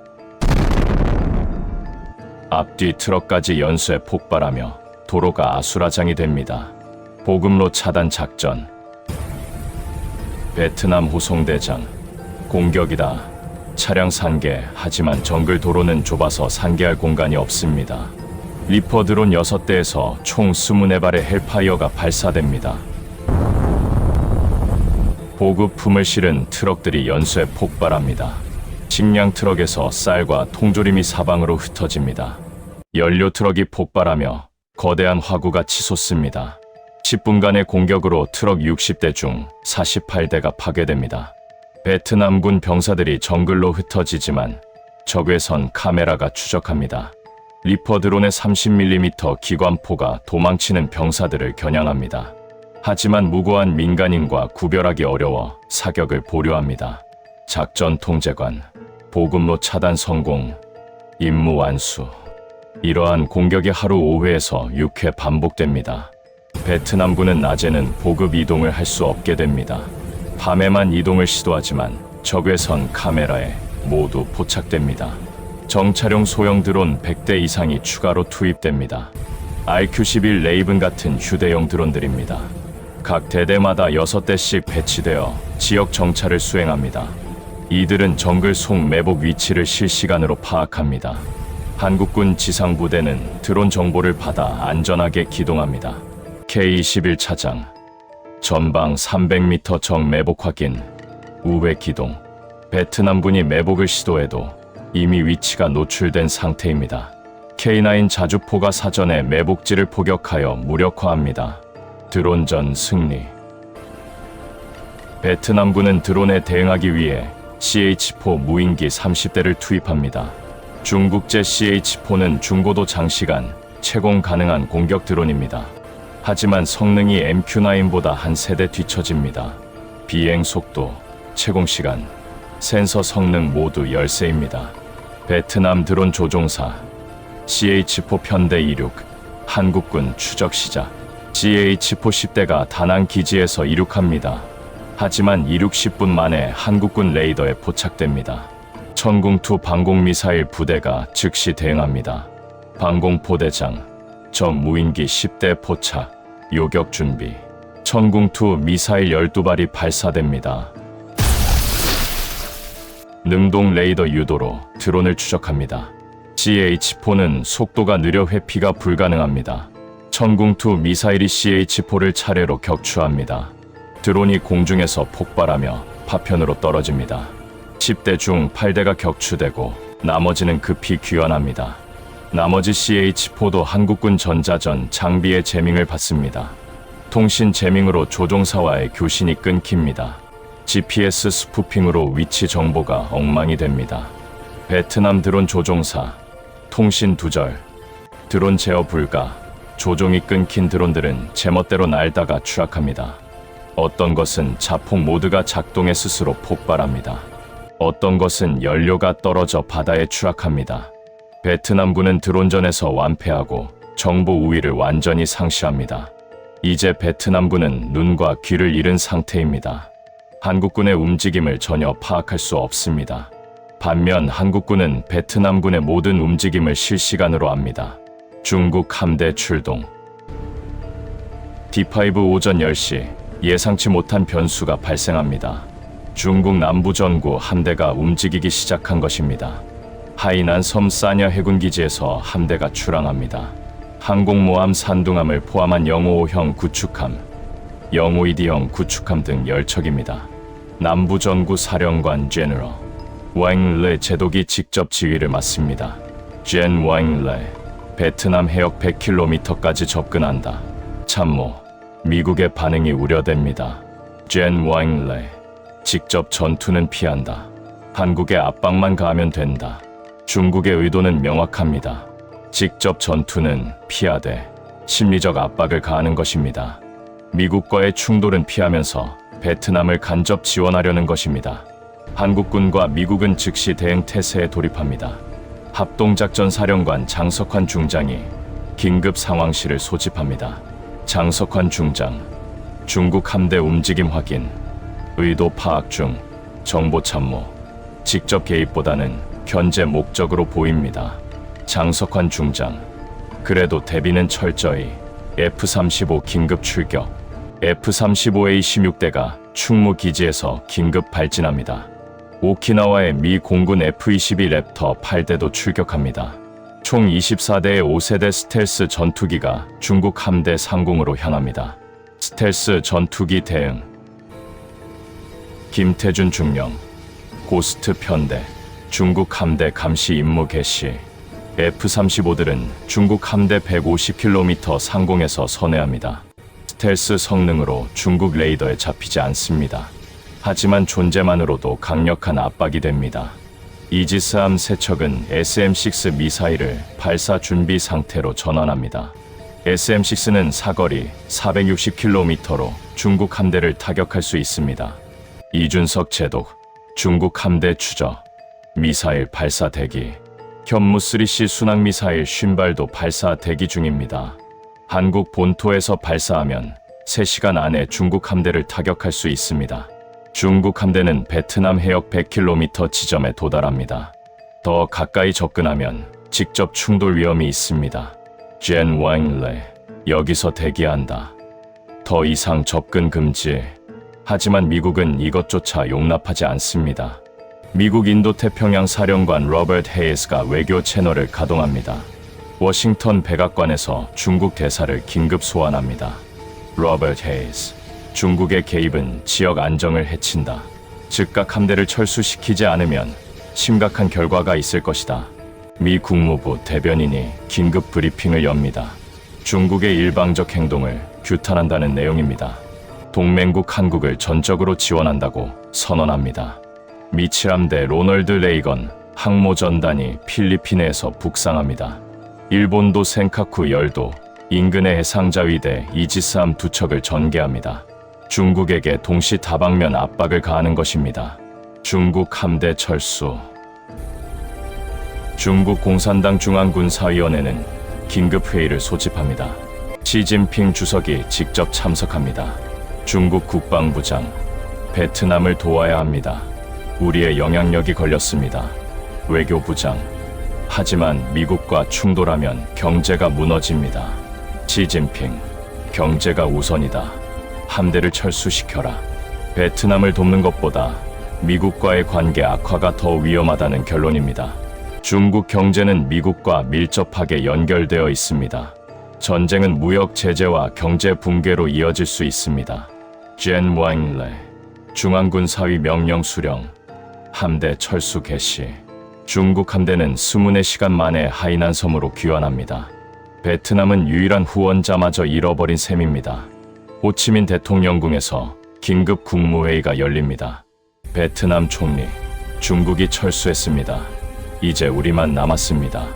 앞뒤 트럭까지 연쇄 폭발하며 도로가 아수라장이 됩니다. 보급로 차단 작전. 베트남 호송대장, 공격이다. 차량 산개, 하지만 정글 도로는 좁아서 산개할 공간이 없습니다. 리퍼 드론 6대에서 총 24발의 헬파이어가 발사됩니다. 보급품을 실은 트럭들이 연쇄 폭발합니다. 식량 트럭에서 쌀과 통조림이 사방으로 흩어집니다. 연료 트럭이 폭발하며 거대한 화구가 치솟습니다. 10분간의 공격으로 트럭 60대 중 48대가 파괴됩니다. 베트남군 병사들이 정글로 흩어지지만 적외선 카메라가 추적합니다. 리퍼 드론의 30mm 기관포가 도망치는 병사들을 겨냥합니다. 하지만 무고한 민간인과 구별하기 어려워 사격을 보류합니다. 작전 통제관, 보급로 차단 성공, 임무 완수. 이러한 공격이 하루 5회에서 6회 반복됩니다. 베트남군은 낮에는 보급 이동을 할 수 없게 됩니다. 밤에만 이동을 시도하지만 적외선 카메라에 모두 포착됩니다. 정찰용 소형 드론 100대 이상이 추가로 투입됩니다. RQ-11 레이븐 같은 휴대용 드론들입니다. 각 대대마다 6대씩 배치되어 지역 정찰을 수행합니다. 이들은 정글 속 매복 위치를 실시간으로 파악합니다. 한국군 지상부대는 드론 정보를 받아 안전하게 기동합니다. K-21 차장, 전방 300m 정 매복 확인, 우회 기동. 베트남군이 매복을 시도해도 이미 위치가 노출된 상태입니다. K9 자주포가 사전에 매복지를 포격하여 무력화합니다. 드론전 승리. 베트남군은 드론에 대응하기 위해 CH-4 무인기 30대를 투입합니다. 중국제 CH-4는 중고도 장시간 채공 가능한 공격 드론입니다. 하지만 성능이 MQ-9보다 한 세대 뒤처집니다. 비행 속도, 채공 시간, 센서 성능 모두 열세입니다. 베트남 드론 조종사 CH-4 편대 이륙, 한국군 추적 시작. CH-4 10대가 다낭 기지에서 이륙합니다. 하지만 이륙 10분 만에 한국군 레이더에 포착됩니다. 천궁2 방공미사일 부대가 즉시 대응합니다. 방공포대장, 적 무인기 10대 포착, 요격 준비. 천궁2 미사일 12발이 발사됩니다. 능동 레이더 유도로 드론을 추적합니다. CH-4는 속도가 느려 회피가 불가능합니다. 천궁2 미사일이 CH-4를 차례로 격추합니다. 드론이 공중에서 폭발하며 파편으로 떨어집니다. 10대 중 8대가 격추되고 나머지는 급히 귀환합니다. 나머지 CH-4도 한국군 전자전 장비의 재밍을 받습니다. 통신 재밍으로 조종사와의 교신이 끊깁니다. GPS 스푸핑으로 위치 정보가 엉망이 됩니다. 베트남 드론 조종사 통신 두절. 드론 제어 불가. 조종이 끊긴 드론들은 제멋대로 날다가 추락합니다. 어떤 것은 자폭 모드가 작동해 스스로 폭발합니다. 어떤 것은 연료가 떨어져 바다에 추락합니다. 베트남군은 드론전에서 완패하고 정보 우위를 완전히 상실합니다. 이제 베트남군은 눈과 귀를 잃은 상태입니다. 한국군의 움직임을 전혀 파악할 수 없습니다. 반면 한국군은 베트남군의 모든 움직임을 실시간으로 압니다. 중국 함대 출동. D5 오전 10시 예상치 못한 변수가 발생합니다. 중국 남부 전구 함대가 움직이기 시작한 것입니다. 하이난 섬 사녀 해군기지에서 함대가 출항합니다. 항공모함 산둥함을 포함한 영호5형 구축함, 영호2D형 구축함 등 10척입니다. 남부 전구 사령관 제너럴 와잉레 제독이 직접 지휘를 맡습니다. 젠 와잉레, 베트남 해역 100km까지 접근한다. 참모, 미국의 반응이 우려됩니다. 젠 와잉레, 직접 전투는 피한다. 한국의 압박만 가하면 된다. 중국의 의도는 명확합니다. 직접 전투는 피하되 심리적 압박을 가하는 것입니다. 미국과의 충돌은 피하면서 베트남을 간접 지원하려는 것입니다. 한국군과 미국은 즉시 대응 태세에 돌입합니다. 합동작전 사령관 장석환 중장이 긴급 상황실을 소집합니다. 장석환 중장, 중국 함대 움직임 확인, 의도 파악 중, 정보 참모, 직접 개입보다는 견제 목적으로 보입니다. 장석환 중장, 그래도 대비는 철저히. F-35 긴급 출격. F-35A-16대가 충무 기지에서 긴급 발진합니다. 오키나와의 미 공군 F-22 랩터 8대도 출격합니다. 총 24대의 5세대 스텔스 전투기가 중국 함대 상공으로 향합니다. 스텔스 전투기 대응. 김태준 중령, 고스트 편대, 중국 함대 감시 임무 개시. F-35들은 중국 함대 150km 상공에서 선회합니다. 스텔스 성능으로 중국 레이더에 잡히지 않습니다. 하지만 존재만으로도 강력한 압박이 됩니다. 이지스함 세척은 SM-6 미사일을 발사 준비 상태로 전환합니다. SM-6는 사거리 460km로 중국 함대를 타격할 수 있습니다. 이준석 제독, 중국 함대 추적, 미사일 발사 대기. 현무 3C 순항미사일 50발도 발사 대기 중입니다. 한국 본토에서 발사하면 3시간 안에 중국 함대를 타격할 수 있습니다. 중국 함대는 베트남 해역 100km 지점에 도달합니다. 더 가까이 접근하면 직접 충돌 위험이 있습니다. 젠 와잉레, 여기서 대기한다. 더 이상 접근 금지. 하지만 미국은 이것조차 용납하지 않습니다. 미국 인도태평양 사령관 로버트 헤이스가 외교 채널을 가동합니다. 워싱턴 백악관에서 중국 대사를 긴급 소환합니다. 로버트 헤이스, 중국의 개입은 지역 안정을 해친다. 즉각 함대를 철수시키지 않으면 심각한 결과가 있을 것이다. 미 국무부 대변인이 긴급 브리핑을 엽니다. 중국의 일방적 행동을 규탄한다는 내용입니다. 동맹국 한국을 전적으로 지원한다고 선언합니다. 미칠함대 로널드 레이건 항모전단이 필리핀에서 북상합니다. 일본도 센카쿠 열도 인근의 해상자위대 이지스함 2척을 전개합니다. 중국에게 동시 다방면 압박을 가하는 것입니다. 중국 함대 철수. 중국 공산당 중앙군사위원회는 긴급회의를 소집합니다. 시진핑 주석이 직접 참석합니다. 중국 국방부장, 베트남을 도와야 합니다. 우리의 영향력이 걸렸습니다. 외교부장, 하지만 미국과 충돌하면 경제가 무너집니다. 시진핑, 경제가 우선이다. 함대를 철수시켜라. 베트남을 돕는 것보다 미국과의 관계 악화가 더 위험하다는 결론입니다. 중국 경제는 미국과 밀접하게 연결되어 있습니다. 전쟁은 무역 제재와 경제 붕괴로 이어질 수 있습니다. 젠 와잉레, 중앙군사위 명령 수령, 함대 철수 개시. 중국 함대는 24시간 만에 하이난 섬으로 귀환합니다. 베트남은 유일한 후원자마저 잃어버린 셈입니다. 호치민 대통령궁에서 긴급 국무회의가 열립니다. 베트남 총리, 중국이 철수했습니다. 이제 우리만 남았습니다.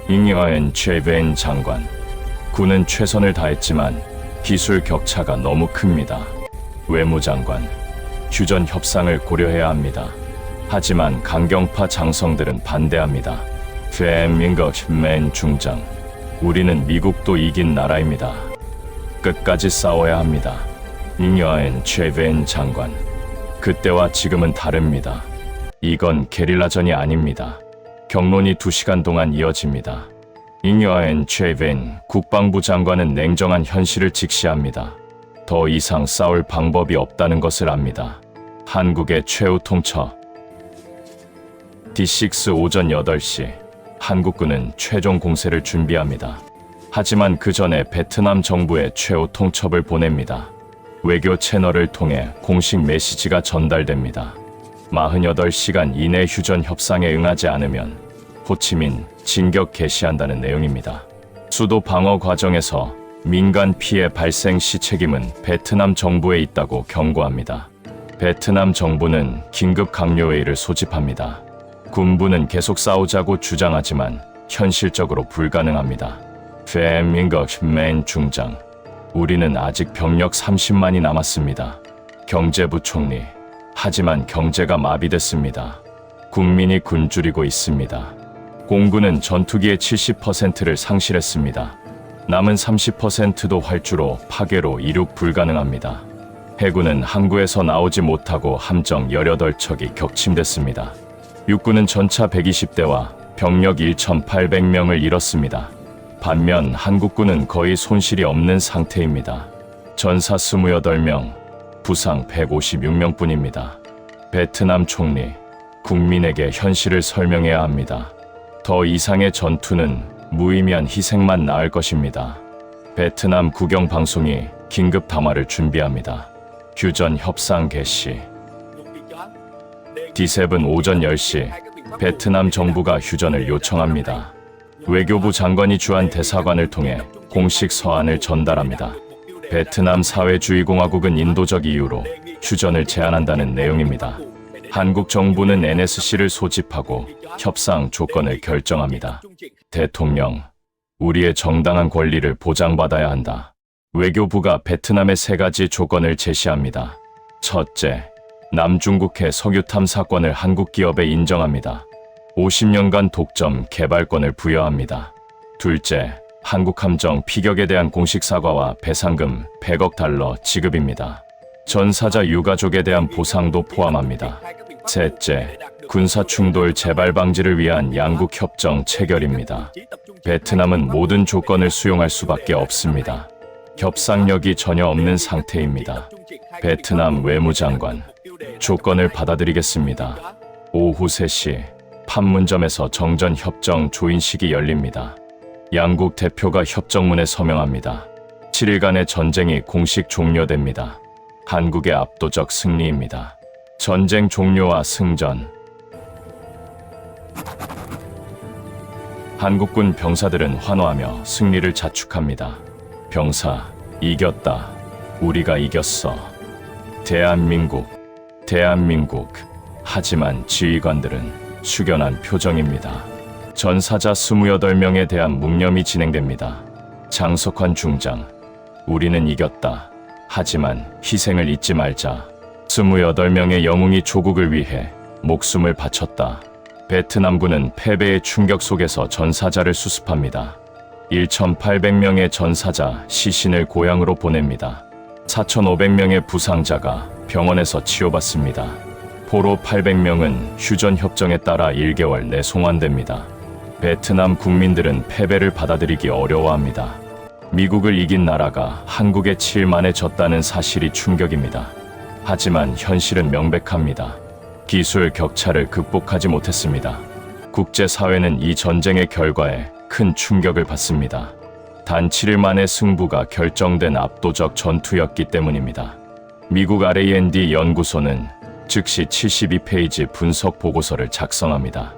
잉여엔 최베인 장관. 군은 최선을 다했지만 기술 격차가 너무 큽니다. 외무장관. 휴전 협상을 고려해야 합니다. 하지만 강경파 장성들은 반대합니다. 대한민국맨 중장. 우리는 미국도 이긴 나라입니다. 끝까지 싸워야 합니다. 잉여엔 최베인 장관. 그때와 지금은 다릅니다. 이건 게릴라전이 아닙니다. 경론이 2시간 동안 이어집니다. 잉여엔 최베인 국방부 장관은 냉정한 현실을 직시합니다. 더 이상 싸울 방법이 없다는 것을 압니다. 한국의 최후 통처. D6 오전 8시 한국군은 최종 공세를 준비합니다. 하지만 그 전에 베트남 정부에 최후 통첩을 보냅니다. 외교 채널을 통해 공식 메시지가 전달됩니다. 48시간 이내 휴전 협상에 응하지 않으면 호치민 진격 개시한다는 내용입니다. 수도 방어 과정에서 민간 피해 발생 시 책임은 베트남 정부에 있다고 경고합니다. 베트남 정부는 긴급 강요회의를 소집합니다. 군부는 계속 싸우자고 주장하지만 현실적으로 불가능합니다. 대한민국맨 중장. 우리는 아직 병력 30만이 남았습니다. 경제부총리. 하지만 경제가 마비됐습니다. 국민이 굶주리고 있습니다. 공군은 전투기의 70%를 상실했습니다. 남은 30%도 활주로, 파괴로 이륙 불가능합니다. 해군은 항구에서 나오지 못하고 함정 18척이 격침됐습니다. 육군은 전차 120대와 병력 1,800명을 잃었습니다. 반면 한국군은 거의 손실이 없는 상태입니다. 전사 28명, 부상 156명뿐입니다. 베트남 총리, 국민에게 현실을 설명해야 합니다. 더 이상의 전투는 무의미한 희생만 낳을 것입니다. 베트남 국영방송이 긴급 담화를 준비합니다. 휴전 협상 개시. D7 오전 10시 베트남 정부가 휴전을 요청합니다. 외교부 장관이 주한 대사관을 통해 공식 서한을 전달합니다. 베트남 사회주의공화국은 인도적 이유로 휴전을 제안한다는 내용입니다. 한국 정부는 NSC를 소집하고 협상 조건을 결정합니다. 대통령, 우리의 정당한 권리를 보장받아야 한다. 외교부가 베트남의 3가지 조건을 제시합니다. 첫째, 남중국해 석유 탐사권을 한국 기업에 인정합니다. 50년간 독점, 개발권을 부여합니다. 둘째, 한국 함정 피격에 대한 공식 사과와 배상금 100억 달러 지급입니다. 전사자 유가족에 대한 보상도 포함합니다. 셋째, 군사 충돌 재발 방지를 위한 양국 협정 체결입니다. 베트남은 모든 조건을 수용할 수밖에 없습니다. 협상력이 전혀 없는 상태입니다. 베트남 외무장관, 조건을 받아들이겠습니다. 오후 3시 판문점에서 정전협정 조인식이 열립니다. 양국 대표가 협정문에 서명합니다. 7일간의 전쟁이 공식 종료됩니다. 한국의 압도적 승리입니다. 전쟁 종료와 승전. 한국군 병사들은 환호하며 승리를 자축합니다. 병사, 이겼다. 우리가 이겼어. 대한민국. 하지만 지휘관들은 숙연한 표정입니다. 전사자 28명에 대한 묵념이 진행됩니다. 장석환 중장, 우리는 이겼다. 하지만 희생을 잊지 말자. 28명의 영웅이 조국을 위해 목숨을 바쳤다. 베트남군은 패배의 충격 속에서 전사자를 수습합니다. 1,800명의 전사자 시신을 고향으로 보냅니다. 4,500명의 부상자가 병원에서 치료받습니다. 포로 800명은 휴전 협정에 따라 1개월 내 송환됩니다. 베트남 국민들은 패배를 받아들이기 어려워합니다. 미국을 이긴 나라가 한국에 7 만에 졌다는 사실이 충격입니다. 하지만 현실은 명백합니다. 기술 격차를 극복하지 못했습니다. 국제사회는 이 전쟁의 결과에 큰 충격을 받습니다. 단 7일 만에 승부가 결정된 압도적 전투였기 때문입니다. 미국 R&D 연구소는 즉시 72페이지 분석 보고서를 작성합니다.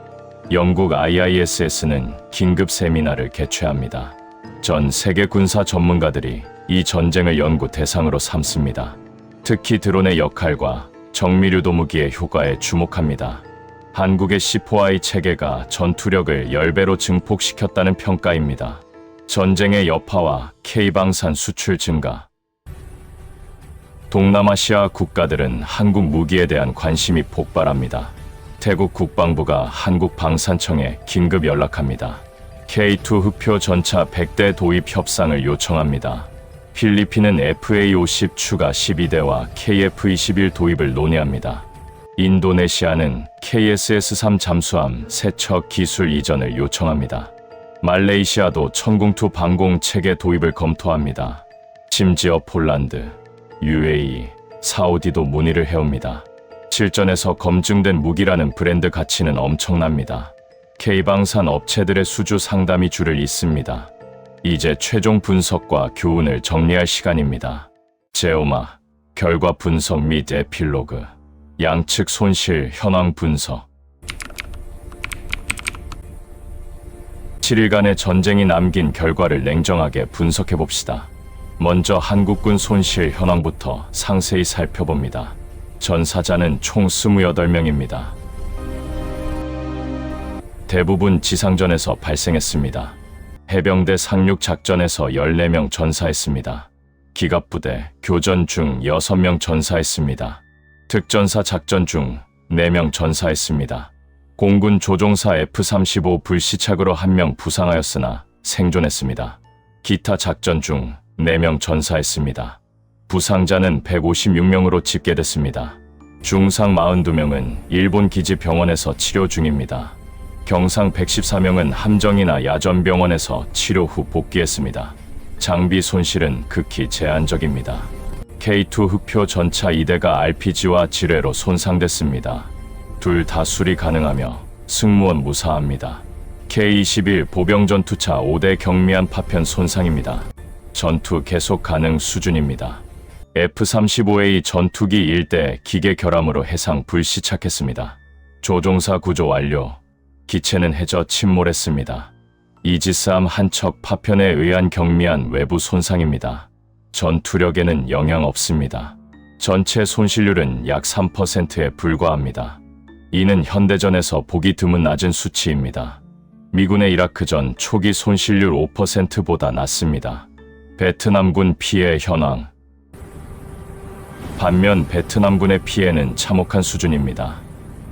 영국 IISS는 긴급 세미나를 개최합니다. 전 세계 군사 전문가들이 이 전쟁을 연구 대상으로 삼습니다. 특히 드론의 역할과 정밀유도 무기의 효과에 주목합니다. 한국의 C4I 체계가 전투력을 10배로 증폭시켰다는 평가입니다. 전쟁의 여파와 K방산 수출 증가. 동남아시아 국가들은 한국 무기에 대한 관심이 폭발합니다. 태국 국방부가 한국방산청에 긴급 연락합니다. K2 흑표 전차 100대 도입 협상을 요청합니다. 필리핀은 FA-50 추가 12대와 KF-21 도입을 논의합니다. 인도네시아는 KSS-3 잠수함 세척 기술 이전을 요청합니다. 말레이시아도 천궁2 방공 체계 도입을 검토합니다. 심지어 폴란드, UAE, 사우디도 문의를 해옵니다. 실전에서 검증된 무기라는 브랜드 가치는 엄청납니다. K방산 업체들의 수주 상담이 줄을 잇습니다. 이제 최종 분석과 교훈을 정리할 시간입니다. 제오마, 결과 분석 및 에필로그, 양측 손실 현황 분석. 7일간의 전쟁이 남긴 결과를 냉정하게 분석해봅시다. 먼저 한국군 손실 현황부터 상세히 살펴봅니다. 전사자는 총 28명입니다. 대부분 지상전에서 발생했습니다. 해병대 상륙 작전에서 14명 전사했습니다. 기갑부대 교전 중 6명 전사했습니다. 특전사 작전 중 4명 전사했습니다. 공군 조종사 F-35 불시착으로 1명 부상하였으나 생존했습니다. 기타 작전 중 4명 전사했습니다. 부상자는 156명으로 집계됐습니다. 중상 42명은 일본 기지 병원에서 치료 중입니다. 경상 114명은 함정이나 야전병원에서 치료 후 복귀했습니다. 장비 손실은 극히 제한적입니다. K2 흑표 전차 2대가 RPG와 지뢰로 손상됐습니다. 둘 다 수리 가능하며 승무원 무사합니다. K21 보병전투차 5대 경미한 파편 손상입니다. 전투 계속 가능 수준입니다. F-35A 전투기 1대 기계 결함으로 해상 불시착했습니다. 조종사 구조 완료. 기체는 해저 침몰했습니다. 이지스함 한 척 파편에 의한 경미한 외부 손상입니다. 전투력에는 영향 없습니다. 전체 손실률은 약 3%에 불과합니다. 이는 현대전에서 보기 드문 낮은 수치입니다. 미군의 이라크전 초기 손실률 5%보다 낮습니다. 베트남군 피해 현황. 반면 베트남군의 피해는 참혹한 수준입니다.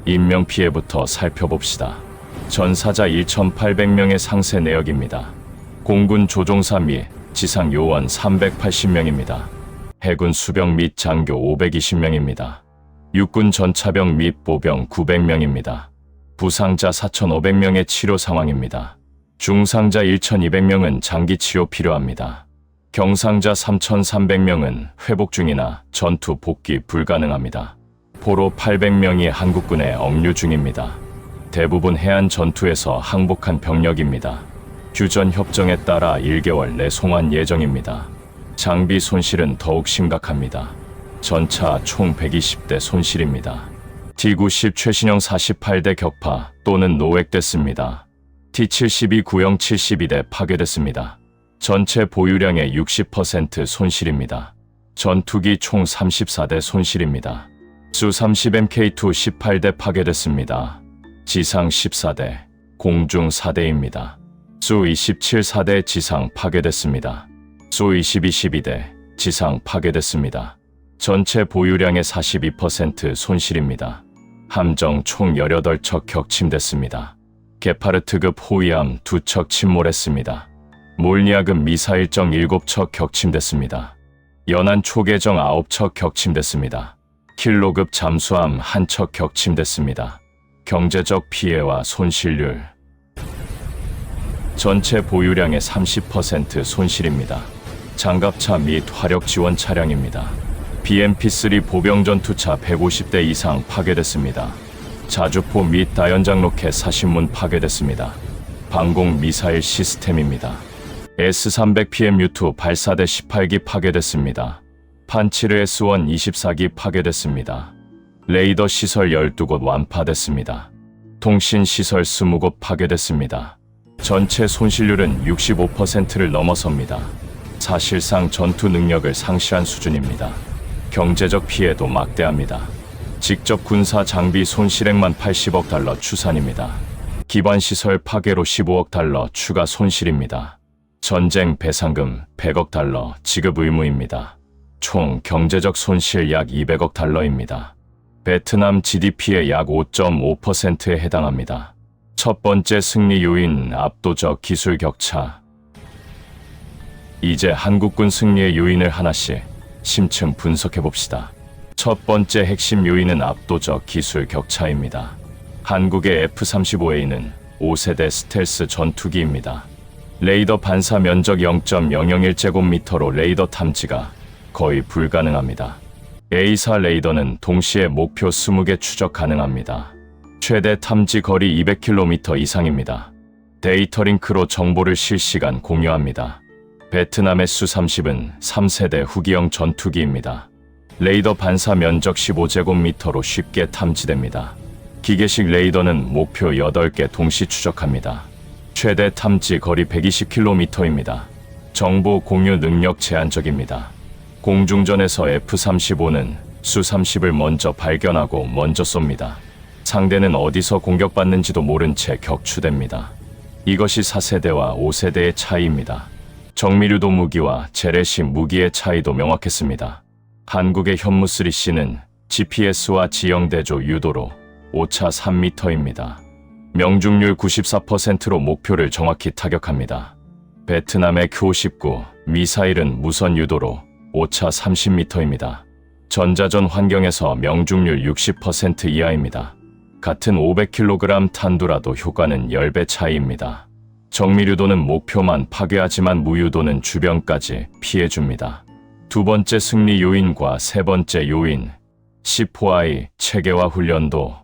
인명피해부터 살펴봅시다. 전사자 1,800명의 상세 내역입니다. 공군 조종사 및 지상 요원 380명입니다. 해군 수병 및 장교 520명입니다. 육군 전차병 및 보병 900명입니다. 부상자 4,500명의 치료 상황입니다. 중상자 1,200명은 장기 치료 필요합니다. 경상자 3,300명은 회복 중이나 전투 복귀 불가능합니다. 포로 800명이 한국군에 억류 중입니다. 대부분 해안 전투에서 항복한 병력입니다. 휴전 협정에 따라 1개월 내 송환 예정입니다. 장비 손실은 더욱 심각합니다. 전차 총 120대 손실입니다. T-90 최신형 48대 격파 또는 노획됐습니다. T-72 구형 72대 파괴됐습니다. 전체 보유량의 60% 손실입니다. 전투기 총 34대 손실입니다. Su-30MK2 18대 파괴됐습니다. 지상 14대, 공중 4대입니다. Su-27 4대 지상 파괴됐습니다. Su-22 12대 지상 파괴됐습니다. 전체 보유량의 42% 손실입니다. 함정 총 18척 격침됐습니다. 게파르트급 호위함 2척 침몰했습니다. 몰니아급 미사일정 7척 격침됐습니다. 연안 초계정 9척 격침됐습니다. 킬로급 잠수함 1척 격침됐습니다. 경제적 피해와 손실률. 전체 보유량의 30% 손실입니다. 장갑차 및 화력 지원 차량입니다. BMP-3 보병전투차 150대 이상 파괴됐습니다. 자주포 및 다연장 로켓 사신문 파괴됐습니다. 방공 미사일 시스템입니다. S-300PMU-2 발사대 18기 파괴됐습니다. 판치르 S-1 24기 파괴됐습니다. 레이더 시설 12곳 완파됐습니다. 통신 시설 20곳 파괴됐습니다. 전체 손실률은 65%를 넘어섭니다. 사실상 전투 능력을 상실한 수준입니다. 경제적 피해도 막대합니다. 직접 군사 장비 손실액만 80억 달러 추산입니다. 기반 시설 파괴로 15억 달러 추가 손실입니다. 전쟁 배상금 100억 달러 지급 의무입니다. 총 경제적 손실 약 200억 달러입니다. 베트남 GDP의 약 5.5%에 해당합니다. 첫 번째 승리 요인 압도적 기술 격차. 이제 한국군 승리의 요인을 하나씩 심층 분석해 봅시다. 첫 번째 핵심 요인은 압도적 기술 격차입니다. 한국의 F-35A는 5세대 스텔스 전투기입니다. 레이더 반사 면적 0.001제곱미터로 레이더 탐지가 거의 불가능합니다. A4 레이더는 동시에 목표 20개 추적 가능합니다. 최대 탐지 거리 200km 이상입니다. 데이터 링크로 정보를 실시간 공유합니다. 베트남의 Su-30은 3세대 후기형 전투기입니다. 레이더 반사 면적 15제곱미터로 쉽게 탐지됩니다. 기계식 레이더는 목표 8개 동시 추적합니다. 최대 탐지 거리 120km입니다. 정보 공유 능력 제한적입니다. 공중전에서 F-35는 Su-30을 먼저 발견하고 먼저 쏩니다. 상대는 어디서 공격받는지도 모른 채 격추됩니다. 이것이 4세대와 5세대의 차이입니다. 정밀유도 무기와 재래식 무기의 차이도 명확했습니다. 한국의 현무3C는 GPS와 지형대조 유도로 오차 3m입니다. 명중률 94%로 목표를 정확히 타격합니다. 베트남의 Q-59 미사일은 무선 유도로 오차 30m입니다. 전자전 환경에서 명중률 60% 이하입니다. 같은 500kg 탄두라도 효과는 10배 차이입니다. 정밀유도는 목표만 파괴하지만 무유도는 주변까지 피해줍니다. 두 번째 승리 요인과 세 번째 요인, C4I 체계와 훈련도.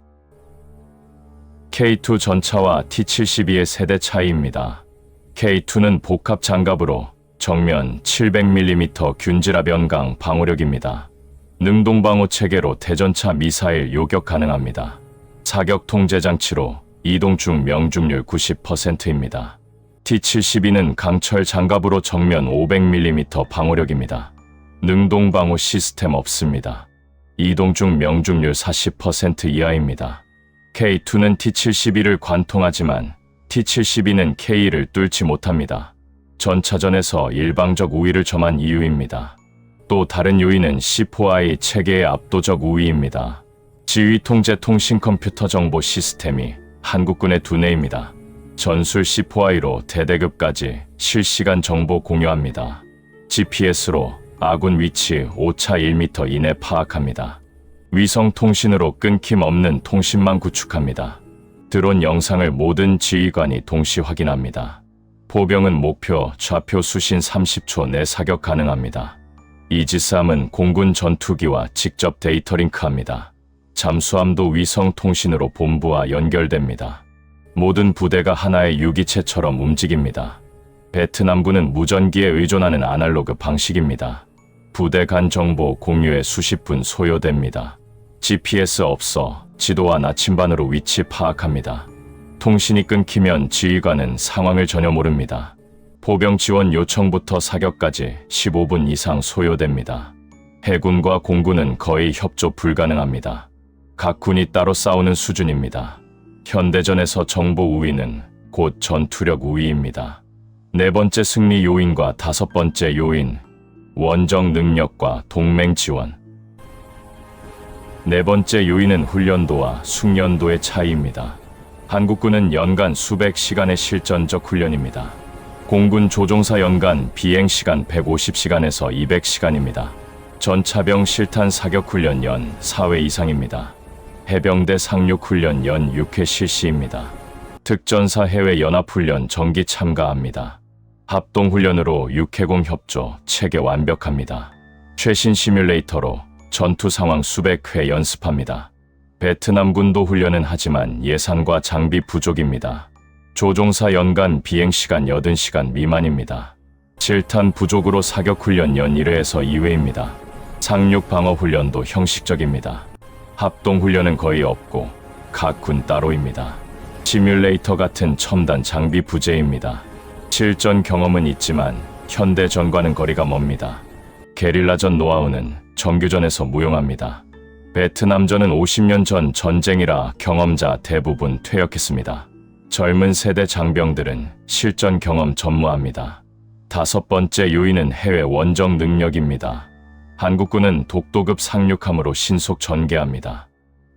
K2 전차와 T-72의 세대 차이입니다. K2는 복합 장갑으로 정면 700mm 균질압 연강 방어력입니다. 능동방어 체계로 대전차 미사일 요격 가능합니다. 사격 통제 장치로 이동 중 명중률 90%입니다. T-72는 강철 장갑으로 정면 500mm 방어력입니다. 능동방어 시스템 없습니다. 이동 중 명중률 40% 이하입니다. K2는 T-72를 관통하지만 T-72는 K를 뚫지 못합니다. 전차전에서 일방적 우위를 점한 이유입니다. 또 다른 요인은 C4I 체계의 압도적 우위입니다. 지휘 통제 통신 컴퓨터 정보 시스템이 한국군의 두뇌입니다. 전술 C4I로 대대급까지 실시간 정보 공유합니다. GPS로 아군 위치 오차 1m 이내 파악합니다. 위성 통신으로 끊김없는 통신망 구축합니다. 드론 영상을 모든 지휘관이 동시 확인합니다. 포병은 목표 좌표 수신 30초 내 사격 가능합니다. 이지스함은 공군 전투기와 직접 데이터 링크합니다. 잠수함도 위성 통신으로 본부와 연결됩니다. 모든 부대가 하나의 유기체처럼 움직입니다. 베트남군은 무전기에 의존하는 아날로그 방식입니다. 부대 간 정보 공유에 수십 분 소요됩니다. GPS 없어 지도와 나침반으로 위치 파악합니다. 통신이 끊기면 지휘관은 상황을 전혀 모릅니다. 포병 지원 요청부터 사격까지 15분 이상 소요됩니다. 해군과 공군은 거의 협조 불가능합니다. 각 군이 따로 싸우는 수준입니다. 현대전에서 정보 우위는 곧 전투력 우위입니다. 네 번째 승리 요인과 다섯 번째 요인, 원정 능력과 동맹 지원. 네 번째 요인은 훈련도와 숙련도의 차이입니다. 한국군은 연간 수백 시간의 실전적 훈련입니다. 공군 조종사 연간 비행시간 150시간에서 200시간입니다. 전차병 실탄 사격훈련 연 4회 이상입니다. 해병대 상륙훈련 연 6회 실시입니다. 특전사 해외 연합훈련 정기 참가합니다. 합동훈련으로 육해공 협조 체계 완벽합니다. 최신 시뮬레이터로 전투 상황 수백 회 연습합니다. 베트남군도 훈련은 하지만 예산과 장비 부족입니다. 조종사 연간 비행시간 80시간 미만입니다. 실탄 부족으로 사격훈련 연 1회에서 2회입니다. 상륙 방어 훈련도 형식적입니다. 합동훈련은 거의 없고 각 군 따로입니다. 시뮬레이터 같은 첨단 장비 부재입니다. 실전 경험은 있지만 현대전과는 거리가 멉니다. 게릴라전 노하우는 정규전에서 무용합니다. 베트남전은 50년 전 전쟁이라 경험자 대부분 퇴역했습니다. 젊은 세대 장병들은 실전 경험 전무합니다. 다섯 번째 요인은 해외 원정 능력입니다. 한국군은 독도급 상륙함으로 신속 전개합니다.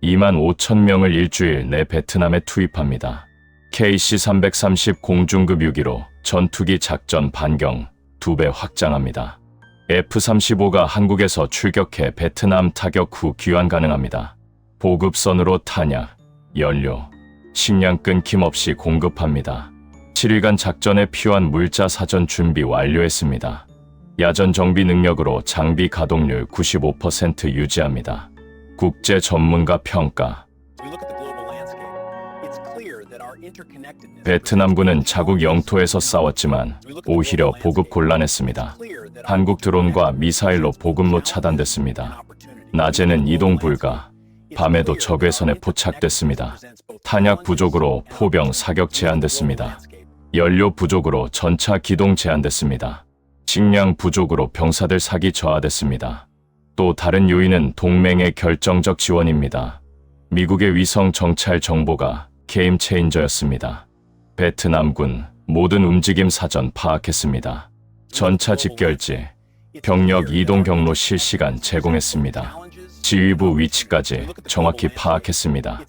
2만 5천 명을 일주일 내 베트남에 투입합니다. KC-330 공중급 6기로 전투기 작전 반경 2배 확장합니다. F-35가 한국에서 출격해 베트남 타격 후 귀환 가능합니다. 보급선으로 탄약, 연료, 식량 끊김없이 공급합니다. 7일간 작전에 필요한 물자 사전 준비 완료했습니다. 야전 정비 능력으로 장비 가동률 95% 유지합니다. 국제 전문가 평가. 베트남군은 자국 영토에서 싸웠지만 오히려 보급 곤란했습니다. 한국 드론과 미사일로 보급로 차단됐습니다. 낮에는 이동 불가, 밤에도 적외선에 포착됐습니다. 탄약 부족으로 포병 사격 제한됐습니다. 연료 부족으로 전차 기동 제한됐습니다. 식량 부족으로 병사들 사기 저하됐습니다. 또 다른 요인은 동맹의 결정적 지원입니다. 미국의 위성 정찰 정보가 게임 체인저였습니다. 베트남군 모든 움직임 사전 파악했습니다. 전차 집결지, 병력 이동 경로 실시간 제공했습니다. 지휘부 위치까지 정확히 파악했습니다.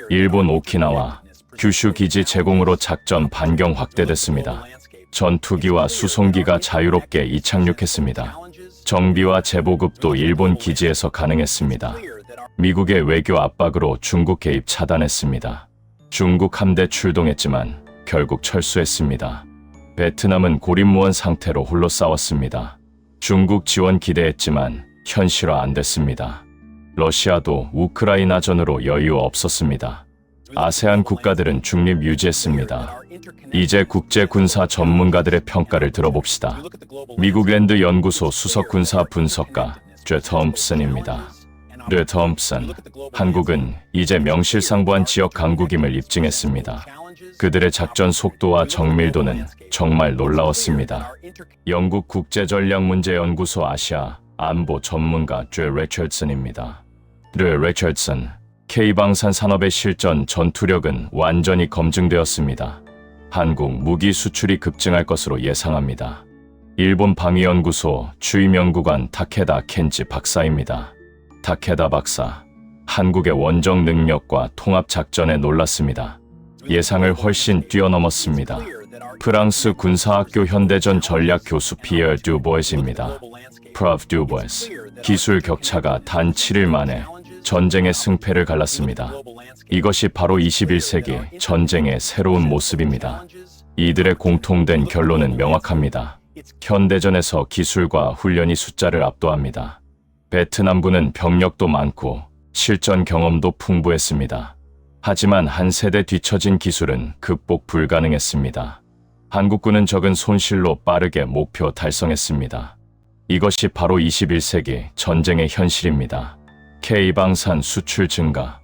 일본 오키나와 규슈 기지 제공으로 작전 반경 확대됐습니다. 전투기와 수송기가 자유롭게 이착륙했습니다. 정비와 재보급도 일본 기지에서 가능했습니다. 미국의 외교 압박으로 중국 개입 차단했습니다. 중국 함대 출동했지만 결국 철수했습니다. 베트남은 고립무원 상태로 홀로 싸웠습니다. 중국 지원 기대했지만 현실화 안 됐습니다. 러시아도 우크라이나전으로 여유 없었습니다. 아세안 국가들은 중립 유지했습니다. 이제 국제 군사 전문가들의 평가를 들어봅시다. 미국 랜드 연구소 수석 군사 분석가 제 톰슨입니다. 르 톰슨, 한국은 이제 명실상부한 지역 강국임을 입증했습니다. 그들의 작전 속도와 정밀도는 정말 놀라웠습니다. 영국 국제전략문제연구소 아시아 안보 전문가 제 리처드슨입니다. 르 리처드슨, K방산 산업의 실전 전투력은 완전히 검증되었습니다. 한국 무기 수출이 급증할 것으로 예상합니다. 일본 방위연구소 주임연구관 타케다 켄지 박사입니다. 타케다 박사, 한국의 원정 능력과 통합작전에 놀랐습니다. 예상을 훨씬 뛰어넘었습니다. 프랑스 군사학교 현대전 전략 교수 피에르 듀보에스입니다. 프로프 듀보에스, 기술 격차가 단 7일 만에 전쟁의 승패를 갈랐습니다. 이것이 바로 21세기 전쟁의 새로운 모습입니다. 이들의 공통된 결론은 명확합니다. 현대전에서 기술과 훈련이 숫자를 압도합니다. 베트남군은 병력도 많고 실전 경험도 풍부했습니다. 하지만 한 세대 뒤처진 기술은 극복 불가능했습니다. 한국군은 적은 손실로 빠르게 목표 달성했습니다. 이것이 바로 21세기 전쟁의 현실입니다. K방산 수출 증가.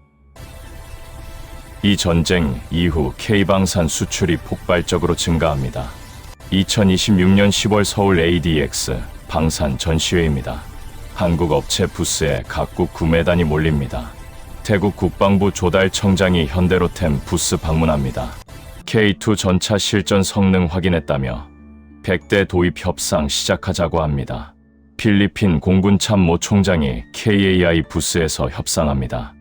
이 전쟁 이후 K방산 수출이 폭발적으로 증가합니다. 2026년 10월 서울 ADX 방산 전시회입니다. 한국 업체 부스에 각국 구매단이 몰립니다. 태국 국방부 조달 청장이 현대로템 부스 방문합니다. K2 전차 실전 성능 확인했다며 100대 도입 협상 시작하자고 합니다. 필리핀 공군 참모 총장이 KAI 부스에서 협상합니다.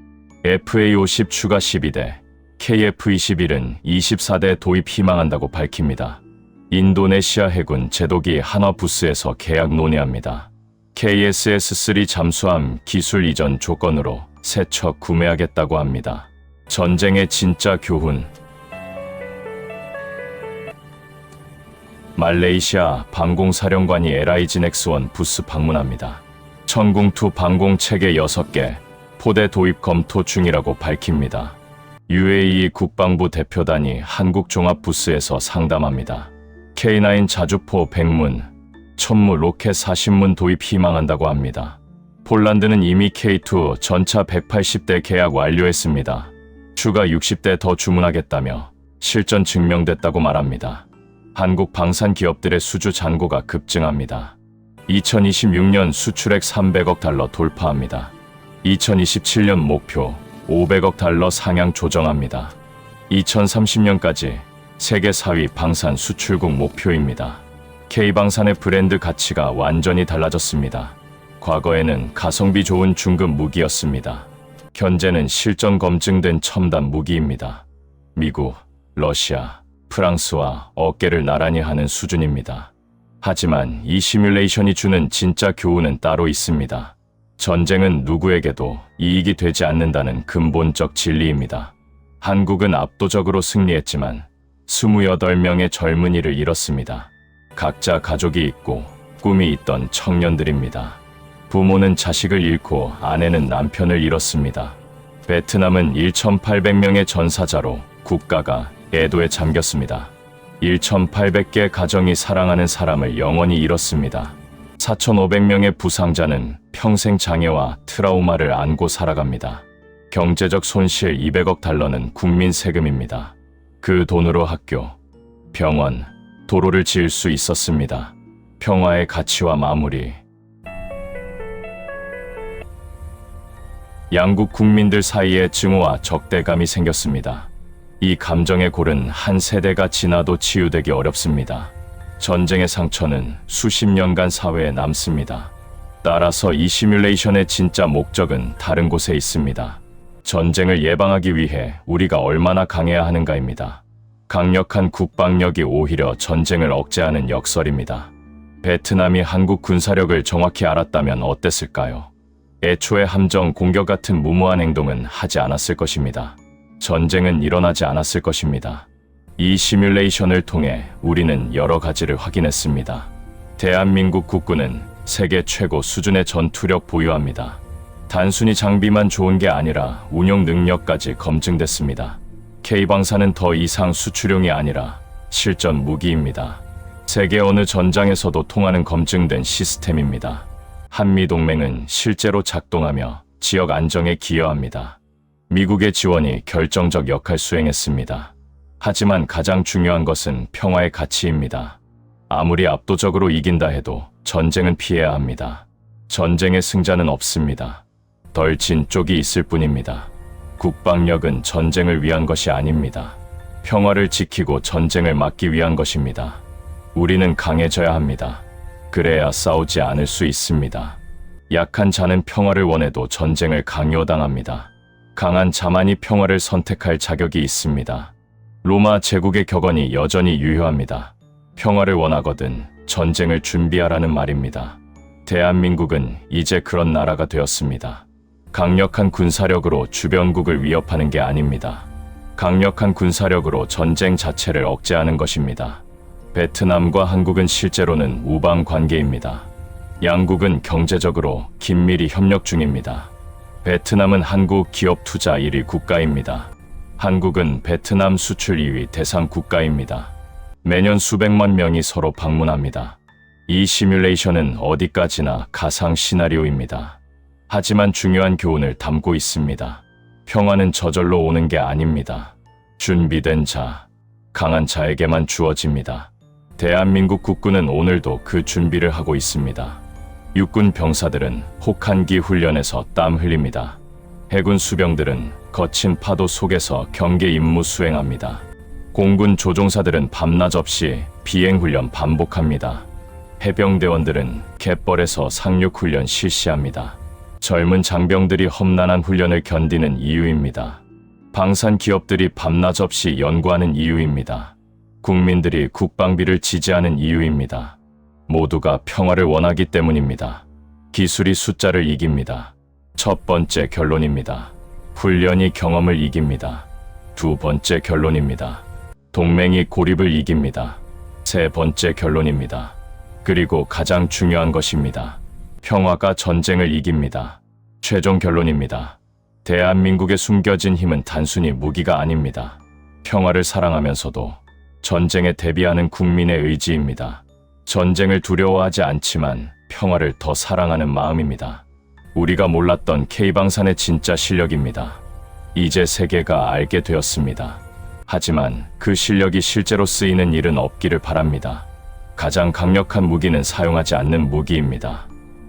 FA-50 추가 12대, KF-21은 24대 도입 희망한다고 밝힙니다. 인도네시아 해군 제독이 한화 부스에서 계약 논의합니다. KSS-3 잠수함 기술 이전 조건으로 새 척 구매하겠다고 합니다. 전쟁의 진짜 교훈. 말레이시아 방공사령관이 LIG 넥스원 부스 방문합니다. 천궁2 방공체계 6개, 포대 도입 검토 중이라고 밝힙니다. UAE 국방부 대표단이 한국 종합 부스에서 상담합니다. K9 자주포 100문, 천무 로켓 40문 도입 희망한다고 합니다. 폴란드는 이미 K2 전차 180대 계약 완료했습니다. 추가 60대 더 주문하겠다며 실전 증명됐다고 말합니다. 한국 방산 기업들의 수주 잔고가 급증합니다. 2026년 수출액 $300억 돌파합니다. 2027년 목표 500억 달러 상향 조정합니다. 2030년까지 세계 4위 방산 수출국 목표입니다. K방산의 브랜드 가치가 완전히 달라졌습니다. 과거에는 가성비 좋은 중급 무기였습니다. 현재는 실전 검증된 첨단 무기입니다. 미국, 러시아, 프랑스와 어깨를 나란히 하는 수준입니다. 하지만 이 시뮬레이션이 주는 진짜 교훈은 따로 있습니다. 전쟁은 누구에게도 이익이 되지 않는다는 근본적 진리입니다. 한국은 압도적으로 승리했지만 28명의 젊은이를 잃었습니다. 각자 가족이 있고 꿈이 있던 청년들입니다. 부모는 자식을 잃고 아내는 남편을 잃었습니다. 베트남은 1,800명의 전사자로 국가가 애도에 잠겼습니다. 1,800개 가정이 사랑하는 사람을 영원히 잃었습니다. 4,500명의 부상자는 평생 장애와 트라우마를 안고 살아갑니다. 경제적 손실 200억 달러는 국민 세금입니다. 그 돈으로 학교, 병원, 도로를 지을 수 있었습니다. 평화의 가치와 마무리. 양국 국민들 사이에 증오와 적대감이 생겼습니다. 이 감정의 골은 한 세대가 지나도 치유되기 어렵습니다. 전쟁의 상처는 수십 년간 사회에 남습니다. 따라서 이 시뮬레이션의 진짜 목적은 다른 곳에 있습니다. 전쟁을 예방하기 위해 우리가 얼마나 강해야 하는가입니다. 강력한 국방력이 오히려 전쟁을 억제하는 역설입니다. 베트남이 한국 군사력을 정확히 알았다면 어땠을까요? 애초에 함정 공격 같은 무모한 행동은 하지 않았을 것입니다. 전쟁은 일어나지 않았을 것입니다. 이 시뮬레이션을 통해 우리는 여러 가지를 확인했습니다. 대한민국 국군은 세계 최고 수준의 전투력 보유합니다. 단순히 장비만 좋은 게 아니라 운용 능력까지 검증됐습니다. K방산은 더 이상 수출용이 아니라 실전 무기입니다. 세계 어느 전장에서도 통하는 검증된 시스템입니다. 한미동맹은 실제로 작동하며 지역 안정에 기여합니다. 미국의 지원이 결정적 역할 수행했습니다. 하지만 가장 중요한 것은 평화의 가치입니다. 아무리 압도적으로 이긴다 해도 전쟁은 피해야 합니다. 전쟁의 승자는 없습니다. 덜 진 쪽이 있을 뿐입니다. 국방력은 전쟁을 위한 것이 아닙니다. 평화를 지키고 전쟁을 막기 위한 것입니다. 우리는 강해져야 합니다. 그래야 싸우지 않을 수 있습니다. 약한 자는 평화를 원해도 전쟁을 강요당합니다. 강한 자만이 평화를 선택할 자격이 있습니다. 로마 제국의 격언이 여전히 유효합니다. 평화를 원하거든 전쟁을 준비하라는 말입니다. 대한민국은 이제 그런 나라가 되었습니다. 강력한 군사력으로 주변국을 위협하는 게 아닙니다. 강력한 군사력으로 전쟁 자체를 억제하는 것입니다. 베트남과 한국은 실제로는 우방 관계입니다. 양국은 경제적으로 긴밀히 협력 중입니다. 베트남은 한국 기업 투자 1위 국가입니다. 한국은 베트남 수출 2위 대상 국가입니다. 매년 수백만 명이 서로 방문합니다. 이 시뮬레이션은 어디까지나 가상 시나리오입니다. 하지만 중요한 교훈을 담고 있습니다. 평화는 저절로 오는 게 아닙니다. 준비된 자, 강한 자에게만 주어집니다. 대한민국 국군은 오늘도 그 준비를 하고 있습니다. 육군 병사들은 혹한기 훈련에서 땀 흘립니다. 해군 수병들은 거친 파도 속에서 경계 임무 수행합니다. 공군 조종사들은 밤낮 없이 비행훈련 반복합니다. 해병대원들은 갯벌에서 상륙훈련 실시합니다. 젊은 장병들이 험난한 훈련을 견디는 이유입니다. 방산 기업들이 밤낮 없이 연구하는 이유입니다. 국민들이 국방비를 지지하는 이유입니다. 모두가 평화를 원하기 때문입니다. 기술이 숫자를 이깁니다. 첫 번째 결론입니다. 훈련이 경험을 이깁니다. 두 번째 결론입니다. 동맹이 고립을 이깁니다. 세 번째 결론입니다. 그리고 가장 중요한 것입니다. 평화가 전쟁을 이깁니다. 최종 결론입니다. 대한민국의 숨겨진 힘은 단순히 무기가 아닙니다. 평화를 사랑하면서도 전쟁에 대비하는 국민의 의지입니다. 전쟁을 두려워하지 않지만 평화를 더 사랑하는 마음입니다. 우리가 몰랐던 K방산의 진짜 실력입니다. 이제 세계가 알게 되었습니다. 하지만 그 실력이 실제로 쓰이는 일은 없기를 바랍니다. 가장 강력한 무기는 사용하지 않는 무기입니다.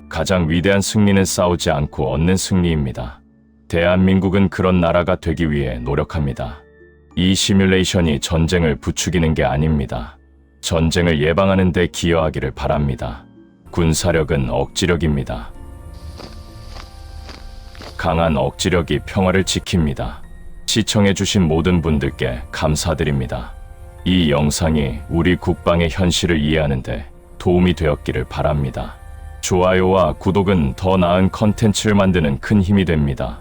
가장 위대한 승리는 싸우지 않고 얻는 승리입니다. 대한민국은 그런 나라가 되기 위해 노력합니다. 이 시뮬레이션이 전쟁을 부추기는 게 아닙니다. 전쟁을 예방하는 데 기여하기를 바랍니다. 군사력은 억지력입니다. 강한 억지력이 평화를 지킵니다. 시청해주신 모든 분들께 감사드립니다. 이 영상이 우리 국방의 현실을 이해하는데 도움이 되었기를 바랍니다. 좋아요와 구독은 더 나은 컨텐츠를 만드는 큰 힘이 됩니다.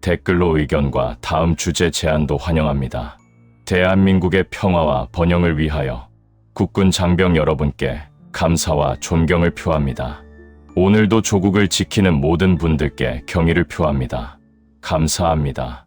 댓글로 의견과 다음 주제 제안도 환영합니다. 대한민국의 평화와 번영을 위하여 국군 장병 여러분께 감사와 존경을 표합니다. 오늘도 조국을 지키는 모든 분들께 경의를 표합니다. 감사합니다.